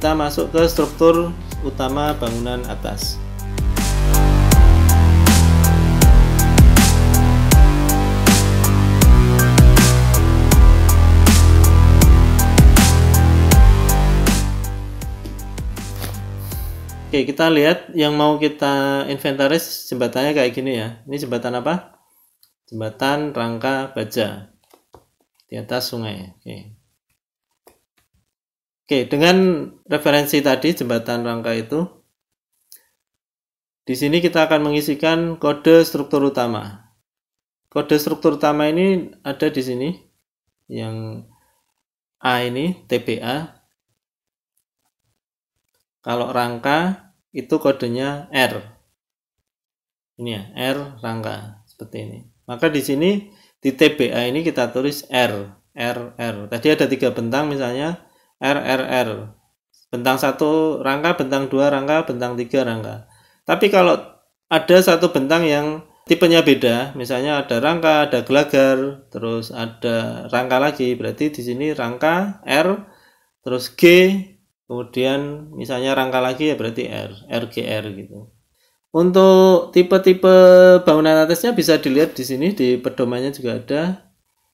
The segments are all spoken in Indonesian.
kita masuk ke struktur utama bangunan atas. Oke, kita lihat yang mau kita inventaris jembatannya kayak gini ya. Ini jembatan apa? Jembatan rangka baja di atas sungai. Oke, dengan referensi tadi jembatan rangka itu, di sini kita akan mengisikan kode struktur utama. Kode struktur utama ini ada di sini, yang A ini TBA. Kalau rangka itu kodenya R. Ini ya, R rangka seperti ini. Maka di sini di TBA ini kita tulis R. Tadi ada 3 bentang misalnya R. Bentang 1 rangka, bentang 2 rangka, bentang 3 rangka. Tapi kalau ada satu bentang yang tipenya beda, misalnya ada rangka, ada gelagar, terus ada rangka lagi, berarti di sini rangka R, terus G, kemudian misalnya rangka lagi ya berarti RGR gitu. Untuk tipe-tipe bangunan atasnya bisa dilihat di sini, di pedomannya juga ada.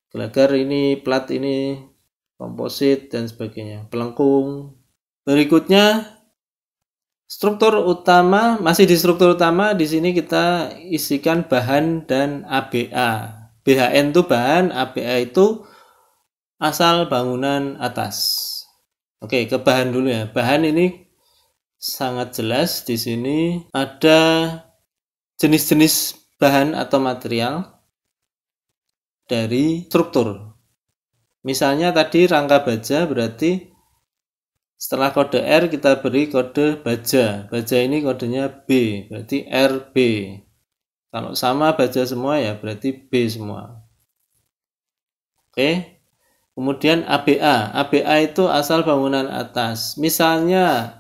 Gelagar ini, plat ini, komposit dan sebagainya, pelengkung. Berikutnya struktur utama, masih di struktur utama, di sini kita isikan bahan dan ABA. BHN itu bahan, ABA itu asal bangunan atas. Oke, ke bahan dulu ya. Bahan ini sangat jelas di sini ada jenis-jenis bahan atau material dari struktur. Misalnya tadi rangka baja, berarti setelah kode R kita beri kode baja. Baja ini kodenya B, berarti RB. Kalau sama baja semua ya berarti B semua. Oke. Kemudian ABA. ABA itu asal bangunan atas. Misalnya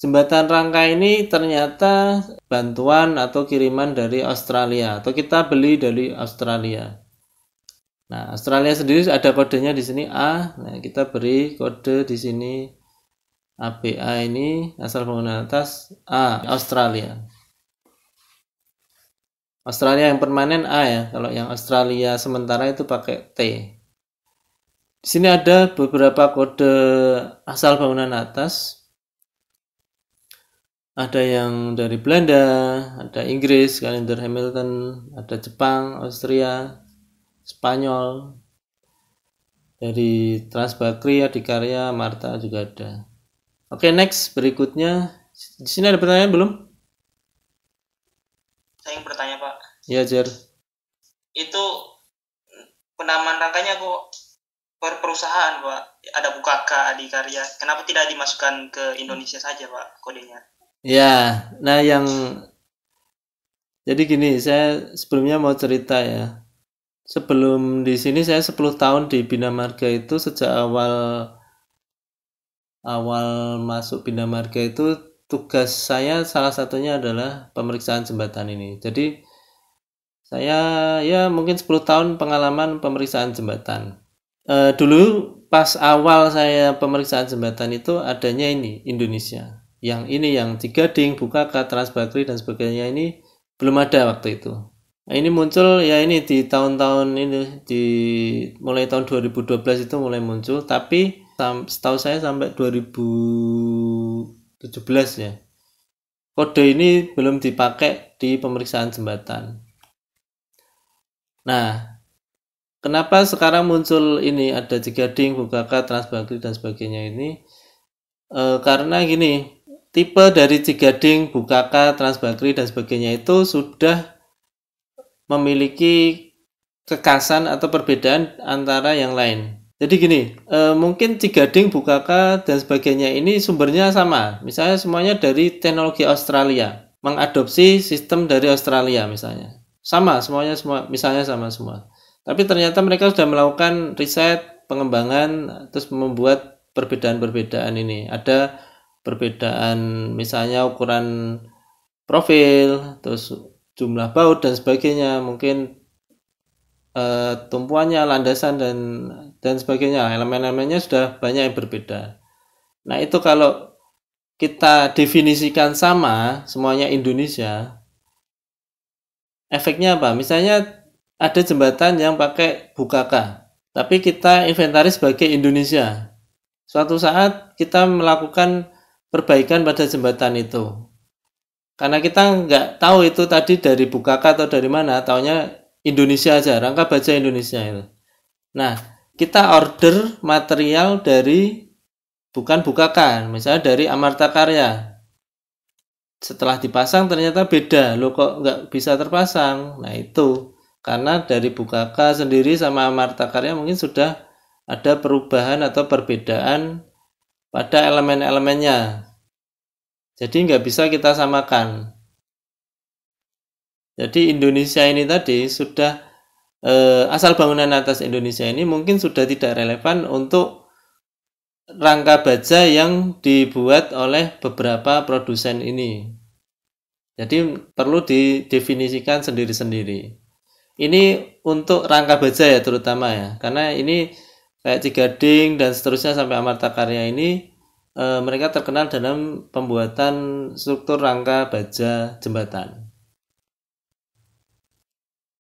jembatan rangka ini ternyata bantuan atau kiriman dari Australia, atau kita beli dari Australia. Nah, Australia sendiri ada kodenya di sini A. Nah, kita beri kode di sini ABA ini asal bangunan atas A, Australia. Australia yang permanen A ya. Kalau yang Australia sementara itu pakai T. Di sini ada beberapa kode asal bangunan atas. Ada yang dari Belanda, ada Inggris, kalender Hamilton, ada Jepang, Austria, Spanyol, dari Transbakri, Adikarya, Marta juga ada. Oke, next berikutnya. Di sini ada pertanyaan belum? Saya ingin bertanya, Pak. Ya, Jer. Itu penamaan rangkanya kok per perusahaan, Pak? Ada Bukaka, Adikarya. Kenapa tidak dimasukkan ke Indonesia saja, Pak, kodenya? Ya, nah jadi gini, saya sebelumnya mau cerita ya. Sebelum di sini saya 10 tahun di Bina Marga itu, sejak awal masuk Bina Marga itu tugas saya salah satunya adalah pemeriksaan jembatan ini. Jadi saya ya mungkin 10 tahun pengalaman pemeriksaan jembatan. Dulu pas awal saya pemeriksaan jembatan itu adanya ini Indonesia. Yang ini yang Cigading, Bukaka, Transbakri dan sebagainya ini belum ada waktu itu. Nah, ini muncul ya ini di tahun-tahun ini, mulai tahun 2012 itu mulai muncul, tapi setahu saya sampai 2017 ya. Kode ini belum dipakai di pemeriksaan jembatan. Nah, kenapa sekarang muncul ini ada Cigading, Bukaka, Transbakri dan sebagainya ini? Karena gini, tipe dari Cigading, Bukaka, Transbakri dan sebagainya itu sudah memiliki kekhasan atau perbedaan antara yang lain. Jadi gini, mungkin Cigading, Bukaka dan sebagainya ini sumbernya sama. Misalnya semuanya dari teknologi Australia, mengadopsi sistem dari Australia misalnya. Sama semuanya, misalnya sama semua. Tapi ternyata mereka sudah melakukan riset, pengembangan, terus membuat perbedaan-perbedaan ini. Ada perbedaan misalnya ukuran profil, terus jumlah baut dan sebagainya, mungkin tumpuannya, landasan dan sebagainya. Elemen-elemennya sudah banyak yang berbeda. Nah, itu kalau kita definisikan sama, semuanya Indonesia, efeknya apa? Misalnya ada jembatan yang pakai bukaka, tapi kita inventaris sebagai Indonesia. Suatu saat kita melakukan perbaikan pada jembatan itu. Karena kita nggak tahu itu tadi dari bukaka atau dari mana, taunya Indonesia aja, rangka baja Indonesia itu. Nah, kita order material dari bukan bukakan, misalnya dari Amarta Karya. Setelah dipasang ternyata beda, lo kok nggak bisa terpasang. Nah itu karena dari bukaka sendiri sama Amarta Karya mungkin sudah ada perubahan atau perbedaan pada elemen-elemennya. Jadi nggak bisa kita samakan. Jadi Indonesia ini tadi sudah asal bangunan atas Indonesia ini mungkin sudah tidak relevan untuk rangka baja yang dibuat oleh beberapa produsen ini. Jadi perlu didefinisikan sendiri-sendiri. Ini untuk rangka baja ya terutama ya, karena ini kayak Cigading dan seterusnya sampai Amarta Karya ini mereka terkenal dalam pembuatan struktur rangka baja jembatan.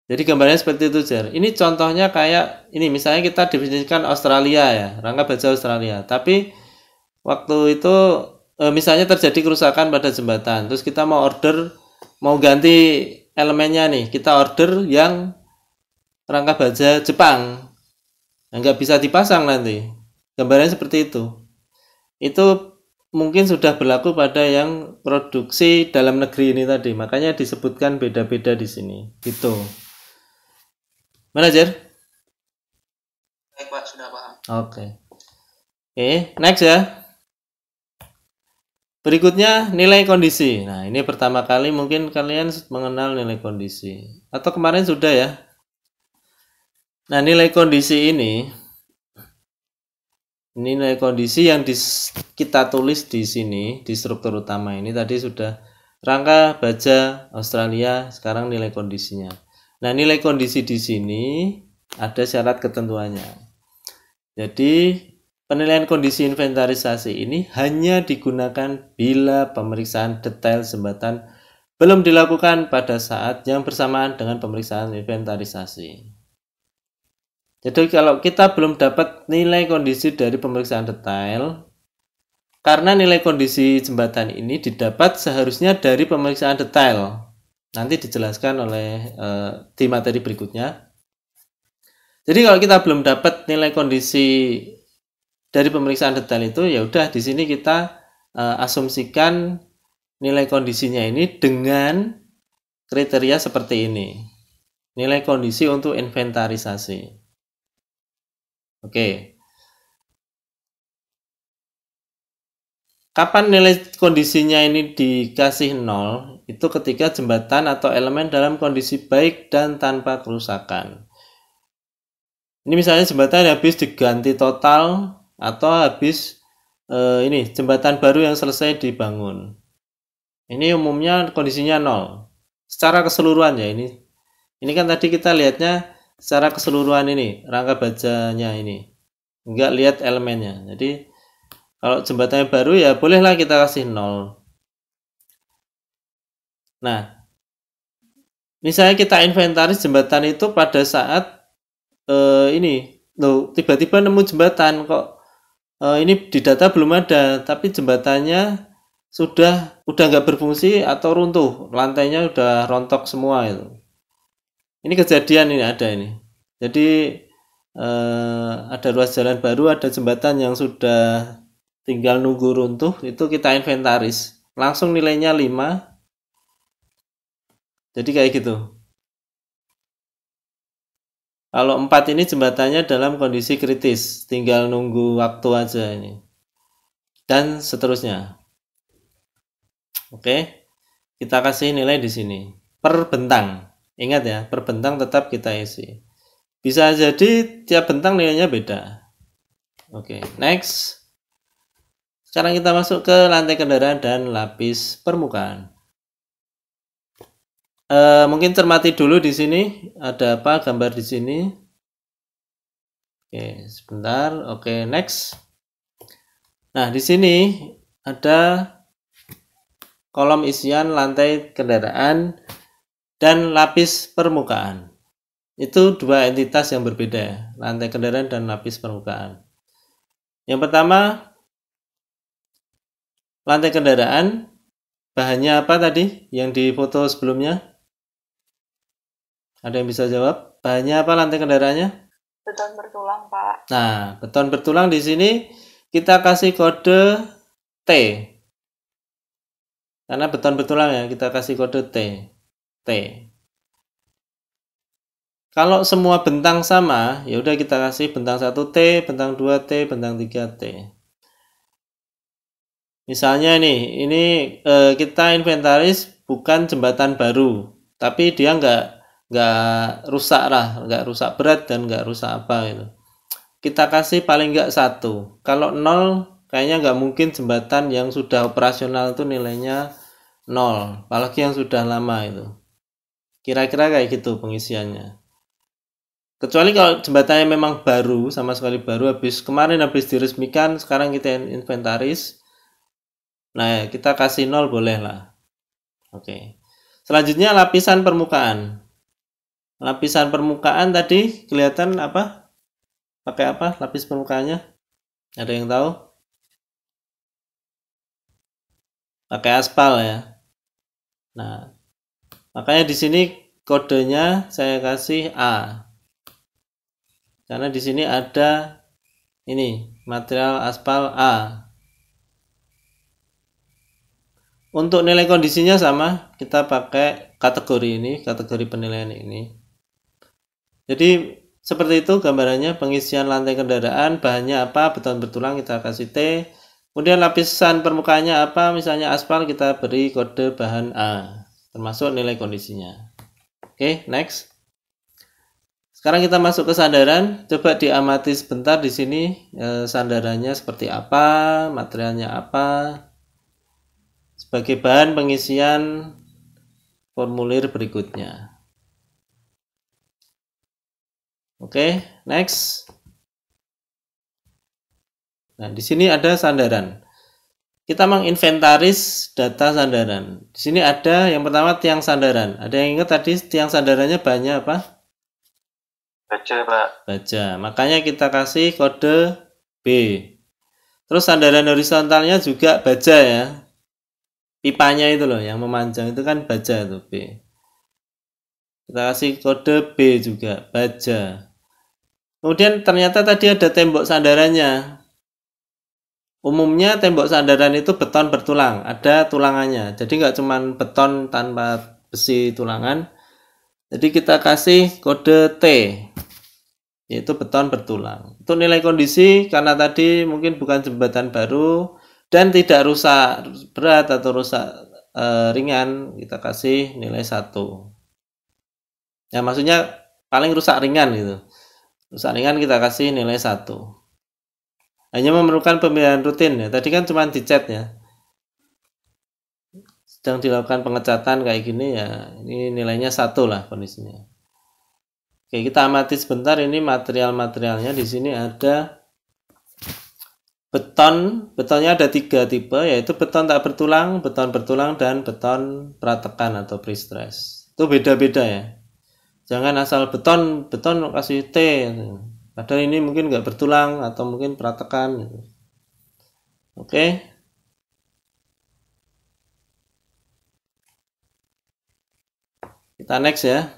Jadi gambarnya seperti itu, Jar. Ini contohnya kayak ini, misalnya kita definisikan Australia ya, rangka baja Australia. Tapi waktu itu misalnya terjadi kerusakan pada jembatan, terus kita mau order, mau ganti elemennya nih, kita order yang rangka baja Jepang, nggak bisa dipasang nanti. Gambarnya seperti itu. Itu mungkin sudah berlaku pada yang produksi dalam negeri ini tadi, makanya disebutkan beda-beda di sini. Gitu. Mana, Jer? Baik, Pak, sudah paham. Oke, next ya. Berikutnya nilai kondisi. Nah, ini pertama kali mungkin kalian mengenal nilai kondisi. Atau kemarin sudah ya. Nah, nilai kondisi ini nilai kondisi yang kita tulis di sini, di struktur utama ini tadi sudah rangka baja Australia, sekarang nilai kondisinya. Nah, nilai kondisi di sini ada syarat ketentuannya. Jadi, penilaian kondisi inventarisasi ini hanya digunakan bila pemeriksaan detail jembatan belum dilakukan pada saat yang bersamaan dengan pemeriksaan inventarisasi. Jadi kalau kita belum dapat nilai kondisi dari pemeriksaan detail, karena nilai kondisi jembatan ini didapat seharusnya dari pemeriksaan detail. Nanti dijelaskan oleh di materi berikutnya. Jadi kalau kita belum dapat nilai kondisi dari pemeriksaan detail itu, ya udah di sini kita asumsikan nilai kondisinya ini dengan kriteria seperti ini. Nilai kondisi untuk inventarisasi. Oke. Kapan nilai kondisinya ini dikasih 0? Itu ketika jembatan atau elemen dalam kondisi baik dan tanpa kerusakan. Ini misalnya jembatan habis diganti total atau habis ini jembatan baru yang selesai dibangun. Ini umumnya kondisinya 0. Secara keseluruhan ya ini. Ini kan tadi kita lihatnya secara keseluruhan ini, rangka bajanya ini. Enggak lihat elemennya. Jadi kalau jembatannya baru ya bolehlah kita kasih 0. Nah, misalnya kita inventaris jembatan itu pada saat ini, loh tiba-tiba nemu jembatan kok ini di data belum ada, tapi jembatannya udah nggak berfungsi atau runtuh, lantainya udah rontok semua itu. Ini kejadian ini ada ini. Jadi ada ruas jalan baru, ada jembatan yang sudah tinggal nunggu runtuh, itu kita inventaris. Langsung nilainya 5. Jadi kayak gitu. Kalau 4 ini jembatannya dalam kondisi kritis, tinggal nunggu waktu aja ini. Dan seterusnya. Oke. Kita kasih nilai di sini. Per bentang. Ingat ya, per bentang tetap kita isi. Bisa jadi tiap bentang nilainya beda. Oke, next. Sekarang kita masuk ke lantai kendaraan dan lapis permukaan. Mungkin cermati dulu di sini ada apa gambar di sini. Oke, sebentar. Oke, next. Nah, di sini ada kolom isian lantai kendaraan dan lapis permukaan. Itu dua entitas yang berbeda, lantai kendaraan dan lapis permukaan. Yang pertama, lantai kendaraan, bahannya apa tadi yang di foto sebelumnya? Ada yang bisa jawab? Bahannya apa lantai kendaraannya? Beton bertulang, Pak. Nah, beton bertulang di sini kita kasih kode T. Karena beton bertulang ya, kita kasih kode T. T. Kalau semua bentang sama, ya udah kita kasih bentang 1 T, bentang 2 T, bentang 3 T. Misalnya ini kita inventaris bukan jembatan baru, tapi dia nggak rusak lah, nggak rusak berat dan nggak rusak apa itu. Kita kasih paling nggak 1. Kalau 0, kayaknya nggak mungkin jembatan yang sudah operasional itu nilainya 0, apalagi yang sudah lama itu. Kira-kira kayak gitu pengisiannya. Kecuali kalau jembatannya memang baru, sama sekali baru, kemarin habis diresmikan, sekarang kita inventaris. Nah, kita kasih 0 boleh lah. Oke. Selanjutnya lapisan permukaan. Lapisan permukaan tadi kelihatan apa? Pakai apa lapis permukaannya? Ada yang tahu? Pakai aspal ya. Nah, makanya di sini kodenya saya kasih A. Karena di sini ada ini, material aspal A. Untuk nilai kondisinya sama, kita pakai kategori ini, kategori penilaian ini. Jadi seperti itu gambarannya, pengisian lantai kendaraan, bahannya apa, beton bertulang kita kasih T. Kemudian lapisan permukaannya apa, misalnya aspal, kita beri kode bahan A, termasuk nilai kondisinya. Oke, next. Sekarang kita masuk ke sandaran. Coba diamati sebentar di sini sandarannya seperti apa, materialnya apa. Sebagai bahan pengisian formulir berikutnya. Oke, next. Nah, di sini ada sandaran. Kita menginventaris data sandaran. Di sini ada yang pertama tiang sandaran. Ada yang ingat tadi tiang sandarannya bahannya apa? Baja, Pak. Baja. Makanya kita kasih kode B. Terus sandaran horizontalnya juga baja ya. Pipanya itu loh yang memanjang itu kan baja itu B. Kita kasih kode B juga, baja. Kemudian ternyata tadi ada tembok sandarannya. Umumnya tembok sandaran itu beton bertulang, ada tulangannya. Jadi nggak cuma beton tanpa besi tulangan. Jadi kita kasih kode T, yaitu beton bertulang. Untuk nilai kondisi, karena tadi mungkin bukan jembatan baru dan tidak rusak berat atau rusak ringan, kita kasih nilai 1. Ya maksudnya paling rusak ringan gitu. Rusak ringan kita kasih nilai 1. Hanya memerlukan pemilihan rutin ya. Tadi kan cuma dicat ya. Sedang dilakukan pengecatan kayak gini ya. Ini nilainya 1 lah kondisinya. Oke, kita amati sebentar ini material-materialnya. Di sini ada beton. Betonnya ada 3 tipe, yaitu beton tak bertulang, beton bertulang, dan beton pratekan atau pre-stress. Itu beda-beda ya. Jangan asal beton kasih T. Padahal ini mungkin nggak bertulang atau mungkin pratekan. Oke. Kita next ya.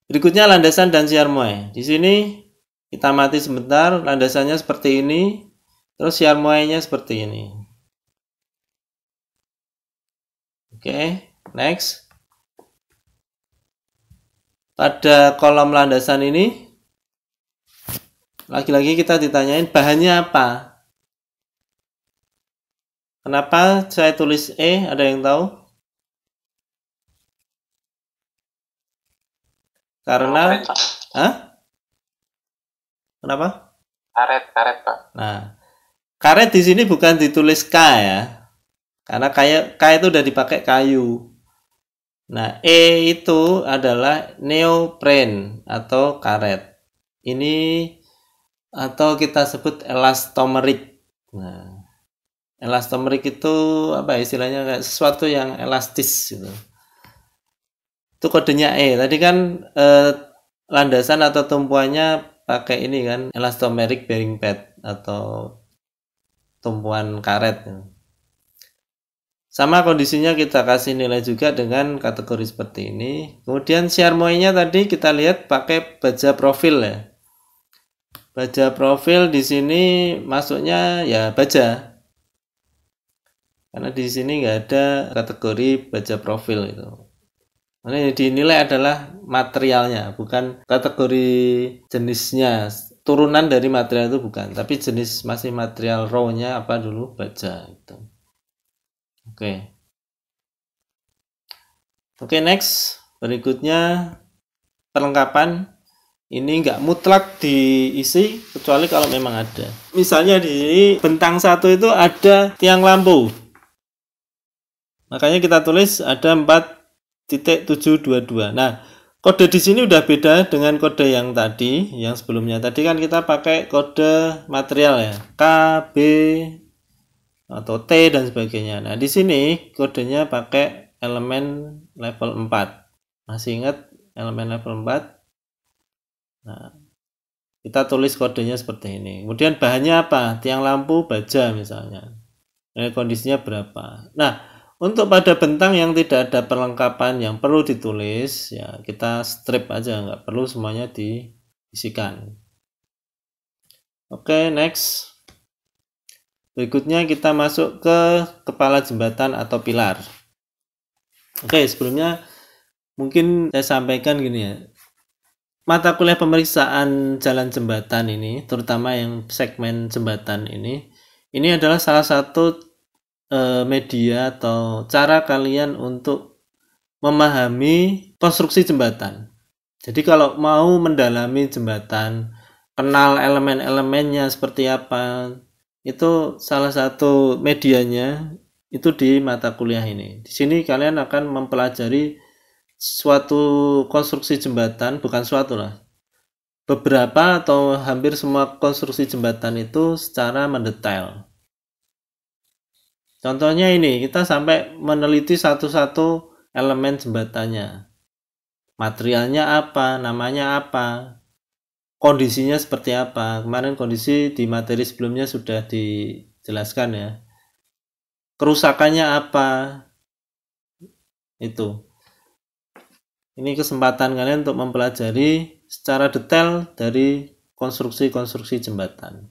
Berikutnya landasan dan siar muai. Di sini kita amati sebentar, landasannya seperti ini, terus siar muainya seperti ini. Oke, next. Pada kolom landasan ini, lagi-lagi kita ditanyain bahannya apa. Kenapa saya tulis E? Ada yang tahu? Karena, kenapa? Karet, Pak. Nah, karet di sini bukan ditulis K ya, karena K itu udah dipakai kayu. Nah, E itu adalah neopren atau karet. Ini atau kita sebut elastomerik. Nah, Elastomerik itu apa istilahnya, kayak sesuatu yang elastis gitu. Itu kodenya E. Tadi kan landasan atau tumpuannya pakai ini kan, elastomeric bearing pad atau tumpuan karet. Sama kondisinya kita kasih nilai juga dengan kategori seperti ini. Kemudian shear moe-nya tadi kita lihat pakai baja profil ya. Baja profil di sini masuknya ya baja. Karena di sini nggak ada kategori baja profil itu. Nah, yang dinilai adalah materialnya, bukan kategori jenisnya. Turunan dari material itu bukan, tapi jenis masih material raw-nya apa dulu, baja itu. Oke. Oke, next. Berikutnya perlengkapan. Ini nggak mutlak diisi kecuali kalau memang ada. Misalnya di sini bentang 1 itu ada tiang lampu. Makanya kita tulis ada 4.722. Nah, kode di sini udah beda dengan kode yang tadi, yang sebelumnya. Tadi kan kita pakai kode material ya, K, B, atau T dan sebagainya. Nah, di sini kodenya pakai elemen level 4. Masih ingat elemen level 4? Nah, kita tulis kodenya seperti ini. Kemudian bahannya apa? Tiang lampu, baja misalnya. Kondisinya berapa? Nah, untuk pada bentang yang tidak ada perlengkapan yang perlu ditulis, ya kita strip aja, nggak perlu semuanya diisikan. Oke, next. Berikutnya kita masuk ke kepala jembatan atau pilar. Oke, sebelumnya mungkin saya sampaikan gini ya. Mata kuliah pemeriksaan jalan jembatan ini, terutama yang segmen jembatan ini adalah salah satu media atau cara kalian untuk memahami konstruksi jembatan. Jadi kalau mau mendalami jembatan, kenal elemen-elemennya seperti apa, itu salah satu medianya itu di mata kuliah ini. Di sini kalian akan mempelajari suatu konstruksi jembatan, bukan suatu lah, beberapa atau hampir semua konstruksi jembatan itu secara mendetail. Contohnya ini, kita sampai meneliti satu-satu elemen jembatannya. Materialnya apa, namanya apa, kondisinya seperti apa. Kemarin kondisi di materi sebelumnya sudah dijelaskan ya. Kerusakannya apa, itu. Ini kesempatan kalian untuk mempelajari secara detail dari konstruksi-konstruksi jembatan.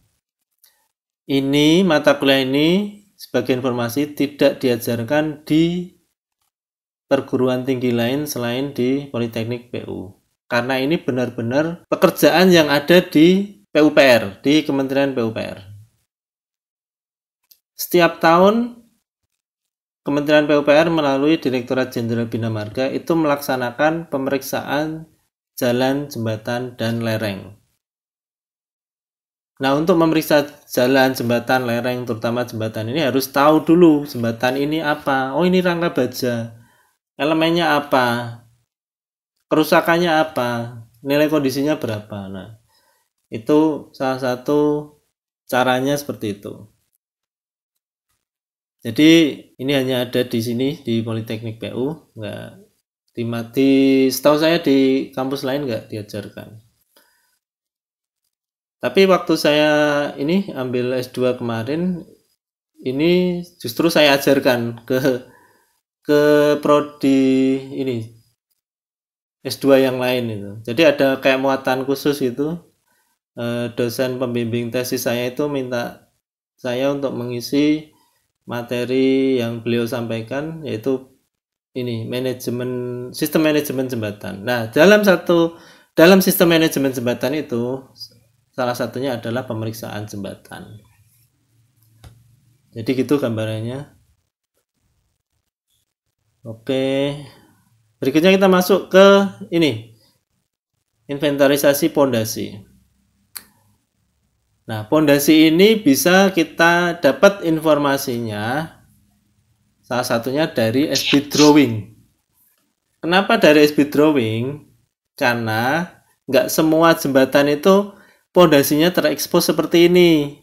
Ini, mata kuliah ini, sebagai informasi, tidak diajarkan di perguruan tinggi lain selain di Politeknik PU. Karena ini benar-benar pekerjaan yang ada di PUPR, di Kementerian PUPR. Setiap tahun, Kementerian PUPR melalui Direktorat Jenderal Bina Marga itu melaksanakan pemeriksaan jalan, jembatan, dan lereng. Nah, untuk memeriksa jalan, jembatan, lereng, terutama jembatan ini harus tahu dulu jembatan ini apa. Oh, ini rangka baja. Elemennya apa? Kerusakannya apa? Nilai kondisinya berapa? Nah, itu salah satu caranya seperti itu. Jadi, ini hanya ada di sini di Politeknik PU, setahu saya di kampus lain nggak diajarkan. Tapi waktu saya ini ambil S2 kemarin, ini justru saya ajarkan ke prodi ini S2 yang lain itu. Jadi ada kayak muatan khusus itu. Dosen pembimbing tesis saya itu minta saya untuk mengisi materi yang beliau sampaikan, yaitu ini sistem manajemen jembatan. Nah, dalam sistem manajemen jembatan itu salah satunya adalah pemeriksaan jembatan. Jadi gitu gambarannya. Oke. Berikutnya kita masuk ke ini. Inventarisasi pondasi. Nah, pondasi ini bisa kita dapat informasinya salah satunya dari SB drawing. Kenapa dari SB drawing? Karena nggak semua jembatan itu pondasinya terekspos seperti ini.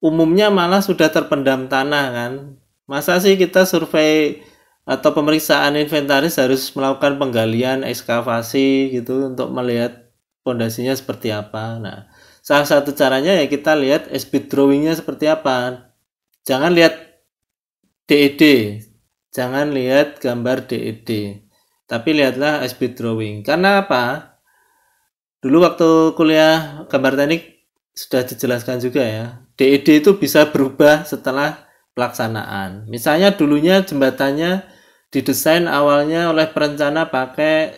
umumnya malah sudah terpendam tanah kan. Masa sih kita survei atau pemeriksaan inventaris harus melakukan penggalian, ekskavasi gitu untuk melihat pondasinya seperti apa. Nah, salah satu caranya ya kita lihat S-bit drawingnya seperti apa. Jangan lihat DED, jangan lihat gambar DED, tapi lihatlah S-bit drawing. Karena apa? Dulu waktu kuliah gambar teknik sudah dijelaskan juga ya. DED itu bisa berubah setelah pelaksanaan. Misalnya dulunya jembatannya didesain awalnya oleh perencana pakai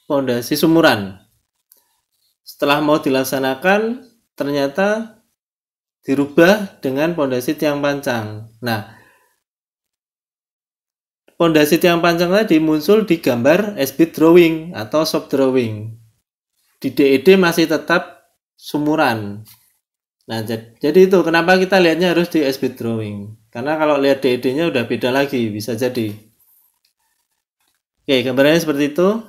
fondasi sumuran. Setelah mau dilaksanakan ternyata dirubah dengan fondasi tiang pancang. Nah, fondasi tiang pancang tadi muncul di gambar S-bit drawing atau shop drawing. Di DED masih tetap sumuran. Nah, jadi itu kenapa kita lihatnya harus di S-bit drawing. Karena kalau lihat DED-nya udah beda lagi, bisa jadi. Oke, gambarnya seperti itu.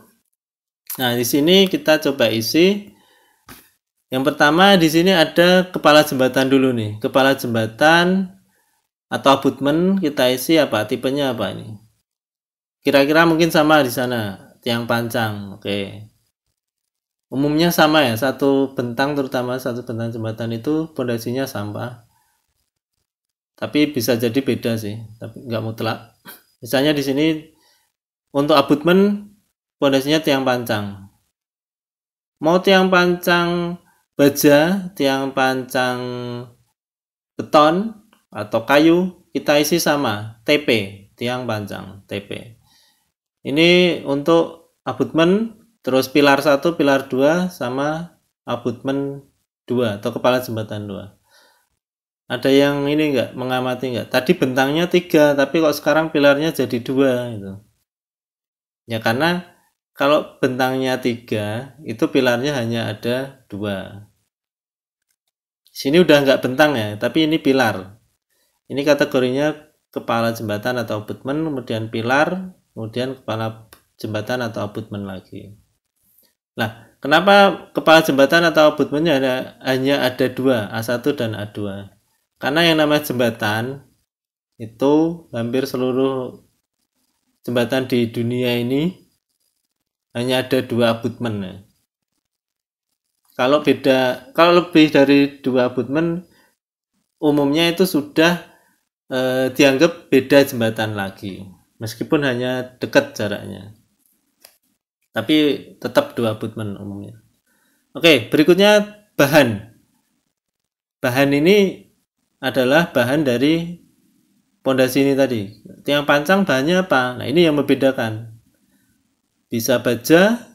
Nah, di sini kita coba isi. Yang pertama di sini ada kepala jembatan dulu nih. Kepala jembatan atau abutmen kita isi apa? Tipenya apa ini? Kira-kira mungkin sama di sana, tiang pancang. Oke. Umumnya sama ya, satu bentang terutama satu bentang jembatan itu pondasinya sama. Tapi bisa jadi beda sih, tapi nggak mutlak. Misalnya di sini untuk abutmen pondasinya tiang pancang. Mau tiang pancang baja, tiang pancang beton atau kayu, kita isi sama, TP, tiang pancang, TP. Ini untuk abutmen. Terus pilar 1, pilar 2 sama abutmen 2 atau kepala jembatan 2. Ada yang ini enggak mengamati enggak? Tadi bentangnya 3 tapi kok sekarang pilarnya jadi 2 gitu. Ya karena kalau bentangnya 3 itu pilarnya hanya ada 2. Sini udah enggak bentang ya, tapi ini pilar. Ini kategorinya kepala jembatan atau abutmen, kemudian pilar, kemudian kepala jembatan atau abutmen lagi. Nah, kenapa kepala jembatan atau abutmennya hanya ada 2, A1 dan A2? Karena yang namanya jembatan itu hampir seluruh jembatan di dunia ini hanya ada 2 abutmen ya. Kalau lebih dari 2 abutmen umumnya itu sudah dianggap beda jembatan lagi, meskipun hanya dekat jaraknya. Tapi tetap 2 abutmen umumnya. Oke, berikutnya bahan. Bahan ini adalah bahan dari pondasi ini tadi. Tiang pancang bahannya apa? Nah, ini yang membedakan. Bisa baja,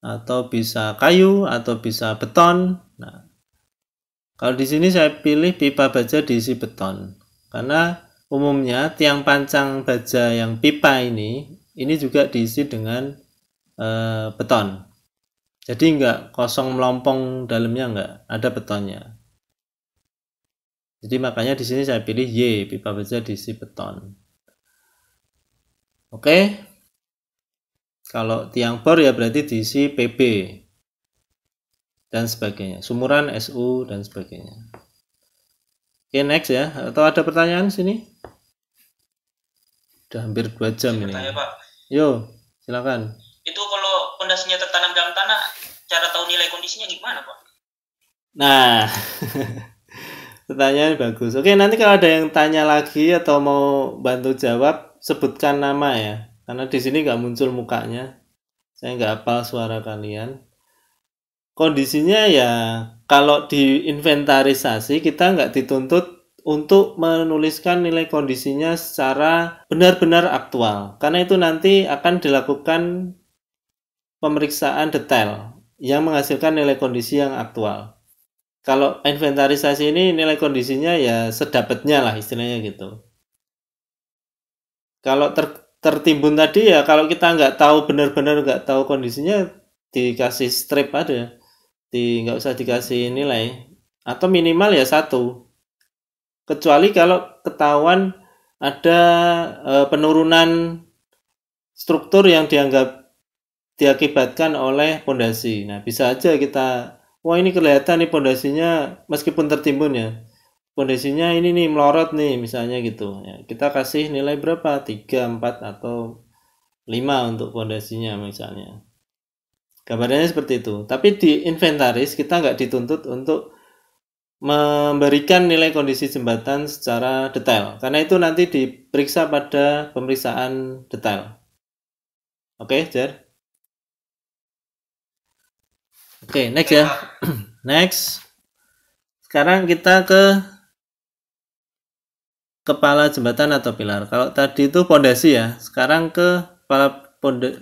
atau bisa kayu, atau bisa beton. Nah, kalau di sini saya pilih pipa baja diisi beton. Karena umumnya tiang pancang baja yang pipa ini juga diisi dengan beton. Jadi enggak kosong melompong dalamnya, enggak, ada betonnya. Jadi makanya di sini saya pilih Y, pipa baja diisi beton. Oke. Kalau tiang bor ya berarti diisi PB dan sebagainya. Sumuran, SU dan sebagainya. Oke, next ya. Atau ada pertanyaan sini? Udah hampir 2 jam ini. Tanya, Pak. Yo, silakan. Itu kalau pondasinya tertanam dalam tanah, cara tahu nilai kondisinya gimana, Pak? Nah, pertanyaan bagus. Oke, nanti kalau ada yang tanya lagi atau mau bantu jawab, sebutkan nama ya. Karena di sini nggak muncul mukanya. Saya nggak hafal suara kalian. Kondisinya ya, kalau di inventarisasi kita nggak dituntut untuk menuliskan nilai kondisinya secara benar-benar aktual. Karena itu nanti akan dilakukan pemeriksaan detail yang menghasilkan nilai kondisi yang aktual. Kalau inventarisasi ini nilai kondisinya ya sedapatnya lah istilahnya gitu. Kalau tertimbun tadi ya kalau kita nggak tahu benar-benar nggak tahu kondisinya dikasih strip aja, nggak usah dikasih nilai atau minimal ya 1. Kecuali kalau ketahuan ada penurunan struktur yang diakibatkan oleh pondasi. Nah, bisa aja kita, wah ini kelihatan nih pondasinya meskipun tertimbun ya, pondasinya ini nih melorot nih misalnya gitu ya, kita kasih nilai berapa, 3, 4 atau 5 untuk pondasinya misalnya. Gambarannya seperti itu. Tapi di inventaris kita nggak dituntut untuk memberikan nilai kondisi jembatan secara detail, karena itu nanti diperiksa pada pemeriksaan detail. Oke, Jar? Oke, next ya. Next. Sekarang kita ke kepala jembatan atau pilar. Kalau tadi itu pondasi ya, sekarang ke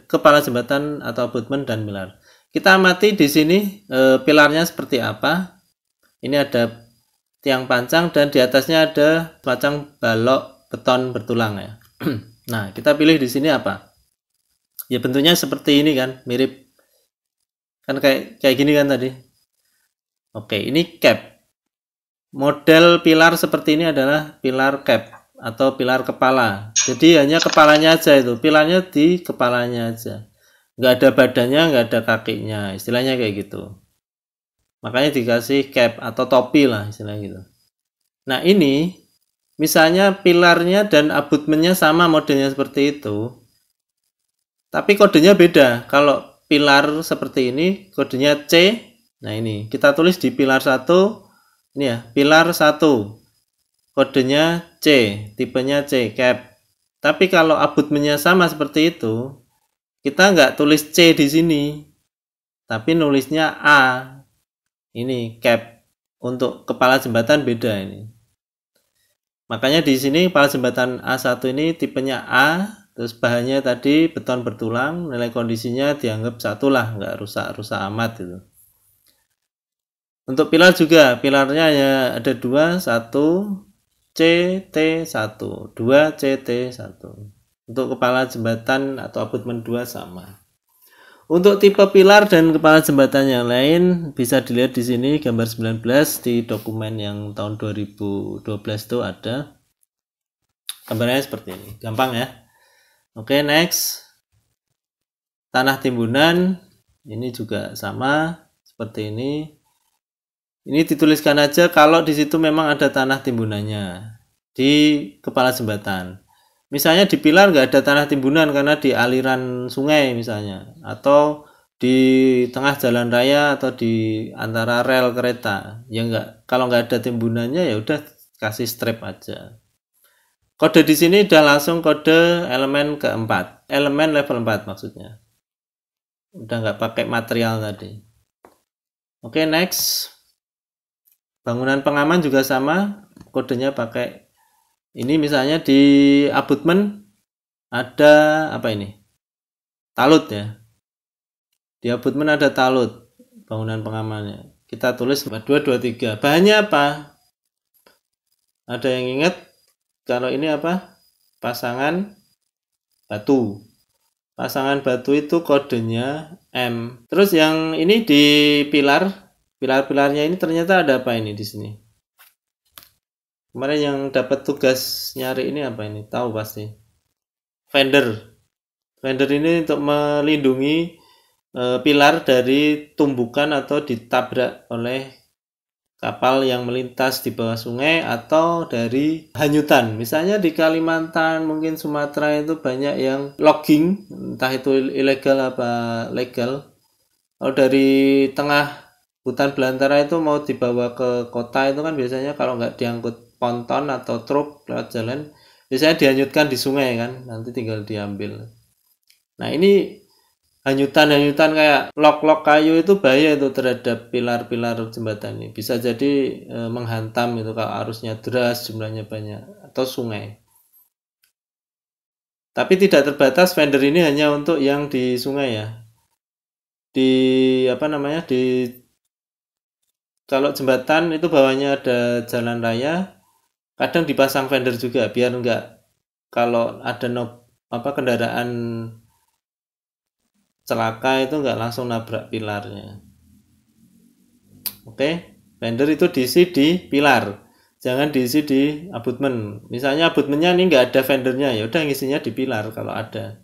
kepala jembatan atau abutmen dan pilar. Kita amati di sini pilarnya seperti apa. Ini ada tiang pancang dan di atasnya ada semacam balok beton bertulang ya. Nah, kita pilih di sini apa? Ya bentuknya seperti ini kan, mirip kan kayak gini kan tadi. Oke, ini cap. Model pilar seperti ini adalah pilar cap atau pilar kepala. Jadi hanya kepalanya aja itu, pilarnya di kepalanya aja. Nggak ada badannya, nggak ada kakinya, istilahnya kayak gitu. Makanya dikasih cap atau topi lah istilahnya gitu. Nah ini, misalnya pilarnya dan abutmennya sama modelnya seperti itu, tapi kodenya beda. Kalau pilar seperti ini, kodenya C. Nah ini, kita tulis di pilar 1, ini ya, pilar 1, kodenya C, tipenya C, cap. Tapi kalau abutmennya sama seperti itu, kita nggak tulis C di sini, tapi nulisnya A. Ini cap. Untuk kepala jembatan beda ini. Makanya di sini kepala jembatan A1 ini tipenya A, terus bahannya tadi beton bertulang, nilai kondisinya dianggap 1 lah, nggak rusak-rusak amat gitu. Untuk pilar juga, pilarnya ya ada 2, 1 CT1, 2 CT1. Untuk kepala jembatan atau abutmen 2 sama. Untuk tipe pilar dan kepala jembatan yang lain bisa dilihat di sini gambar 19 di dokumen yang tahun 2012 itu ada. Gambarnya seperti ini, gampang ya. Oke, next. Tanah timbunan ini juga sama seperti ini. Ini dituliskan aja kalau di situ memang ada tanah timbunannya di kepala jembatan. Misalnya di pilar nggak ada tanah timbunan karena di aliran sungai misalnya, atau di tengah jalan raya atau di antara rel kereta. Ya nggak, kalau nggak ada timbunannya ya udah kasih strip aja. Kode di sini udah langsung kode elemen keempat, elemen level 4 maksudnya. Udah nggak pakai material tadi. Oke, next. Bangunan pengaman juga sama, kodenya pakai ini. Misalnya di abutmen ada apa ini? Talut ya. Di abutmen ada talut, bangunan pengamannya. Kita tulis 223. Bahannya apa? Ada yang ingat? Kalau ini apa? Pasangan batu. Pasangan batu itu kodenya M. Terus yang ini di pilar-pilarnya ini ternyata ada apa ini di sini? Kemarin yang dapat tugas nyari ini apa ini? Tahu pasti. Fender. Fender ini untuk melindungi pilar dari tumbukan atau ditabrak oleh kapal yang melintas di bawah sungai atau dari hanyutan. Misalnya di Kalimantan, mungkin Sumatera itu banyak yang logging, entah itu ilegal apa legal. Kalau dari tengah hutan belantara itu mau dibawa ke kota itu kan biasanya kalau nggak diangkut ponton atau truk lewat jalan, biasanya dihanyutkan di sungai kan, nanti tinggal diambil. Nah ini hanyutan kayak lok-lok kayu itu bahaya itu terhadap pilar-pilar jembatan ini. Bisa jadi menghantam itu kalau arusnya deras, jumlahnya banyak, atau sungai. Tapi tidak terbatas, fender ini hanya untuk yang di sungai ya. Di kalau jembatan itu bawahnya ada jalan raya, kadang dipasang fender juga biar enggak, kalau ada kendaraan celaka itu enggak langsung nabrak pilarnya. Oke, fender itu diisi di pilar, jangan diisi di abutmen. Misalnya abutmennya ini enggak ada fendernya, ya udah ngisinya di pilar kalau ada.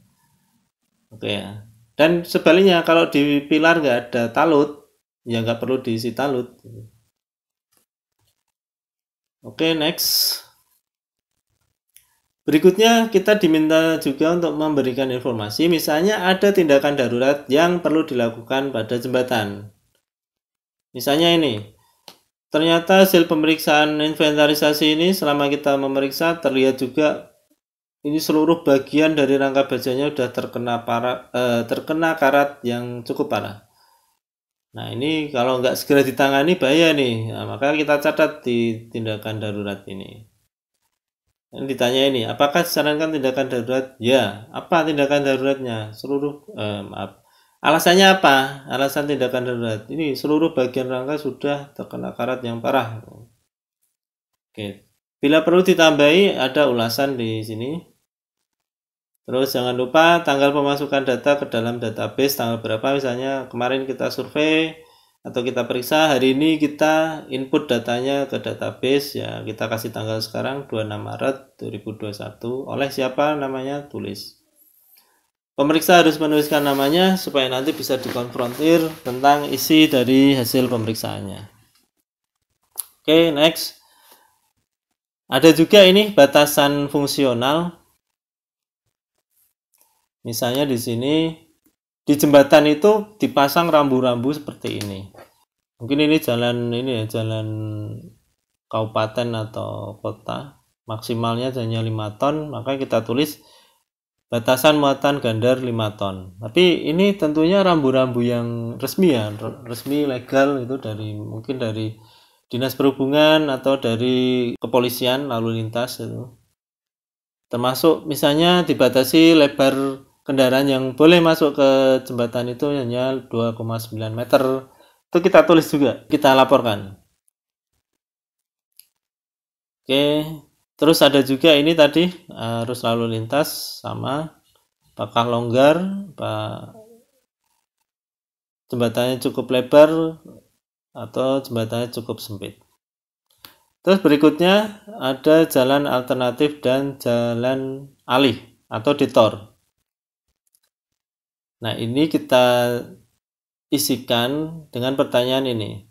Oke ya. Dan sebaliknya kalau di pilar enggak ada talut, ya enggak perlu diisi talut. Oke, next. Berikutnya kita diminta juga untuk memberikan informasi, misalnya ada tindakan darurat yang perlu dilakukan pada jembatan. Misalnya ini, ternyata hasil pemeriksaan inventarisasi ini selama kita memeriksa terlihat juga ini seluruh bagian dari rangka bajanya sudah terkena karat yang cukup parah. Nah ini kalau nggak segera ditangani bahaya nih, nah, maka kita catat di tindakan darurat ini. Yang ditanya ini, apakah disarankan tindakan darurat? Ya, apa tindakan daruratnya? Alasannya apa? Alasan tindakan darurat. Ini seluruh bagian rangka sudah terkena karat yang parah. Oke. Bila perlu ditambahi, ada ulasan di sini. Terus jangan lupa tanggal pemasukan data ke dalam database tanggal berapa, misalnya kemarin kita survei atau kita periksa, hari ini kita input datanya ke database, ya kita kasih tanggal sekarang 26 Maret 2021. Oleh siapa namanya? Tulis. Pemeriksa harus menuliskan namanya supaya nanti bisa dikonfrontir tentang isi dari hasil pemeriksaannya. Oke, next. Ada juga ini batasan fungsional. Misalnya di sini di jembatan itu dipasang rambu-rambu seperti ini. Mungkin ini jalan jalan kabupaten atau kota, maksimalnya hanya 5 ton, maka kita tulis batasan muatan gandar 5 ton. Tapi ini tentunya rambu-rambu yang resmi ya, resmi legal itu mungkin dari Dinas Perhubungan atau dari kepolisian lalu lintas itu. Termasuk misalnya dibatasi lebar kendaraan yang boleh masuk ke jembatan itu hanya 2,9 meter. Itu kita tulis juga, kita laporkan. Oke, terus ada juga ini tadi arus lalu lintas sama, apakah longgar, jembatannya cukup lebar atau jembatannya cukup sempit. Terus berikutnya ada jalan alternatif dan jalan alih atau detour. Nah, ini kita isikan dengan pertanyaan ini.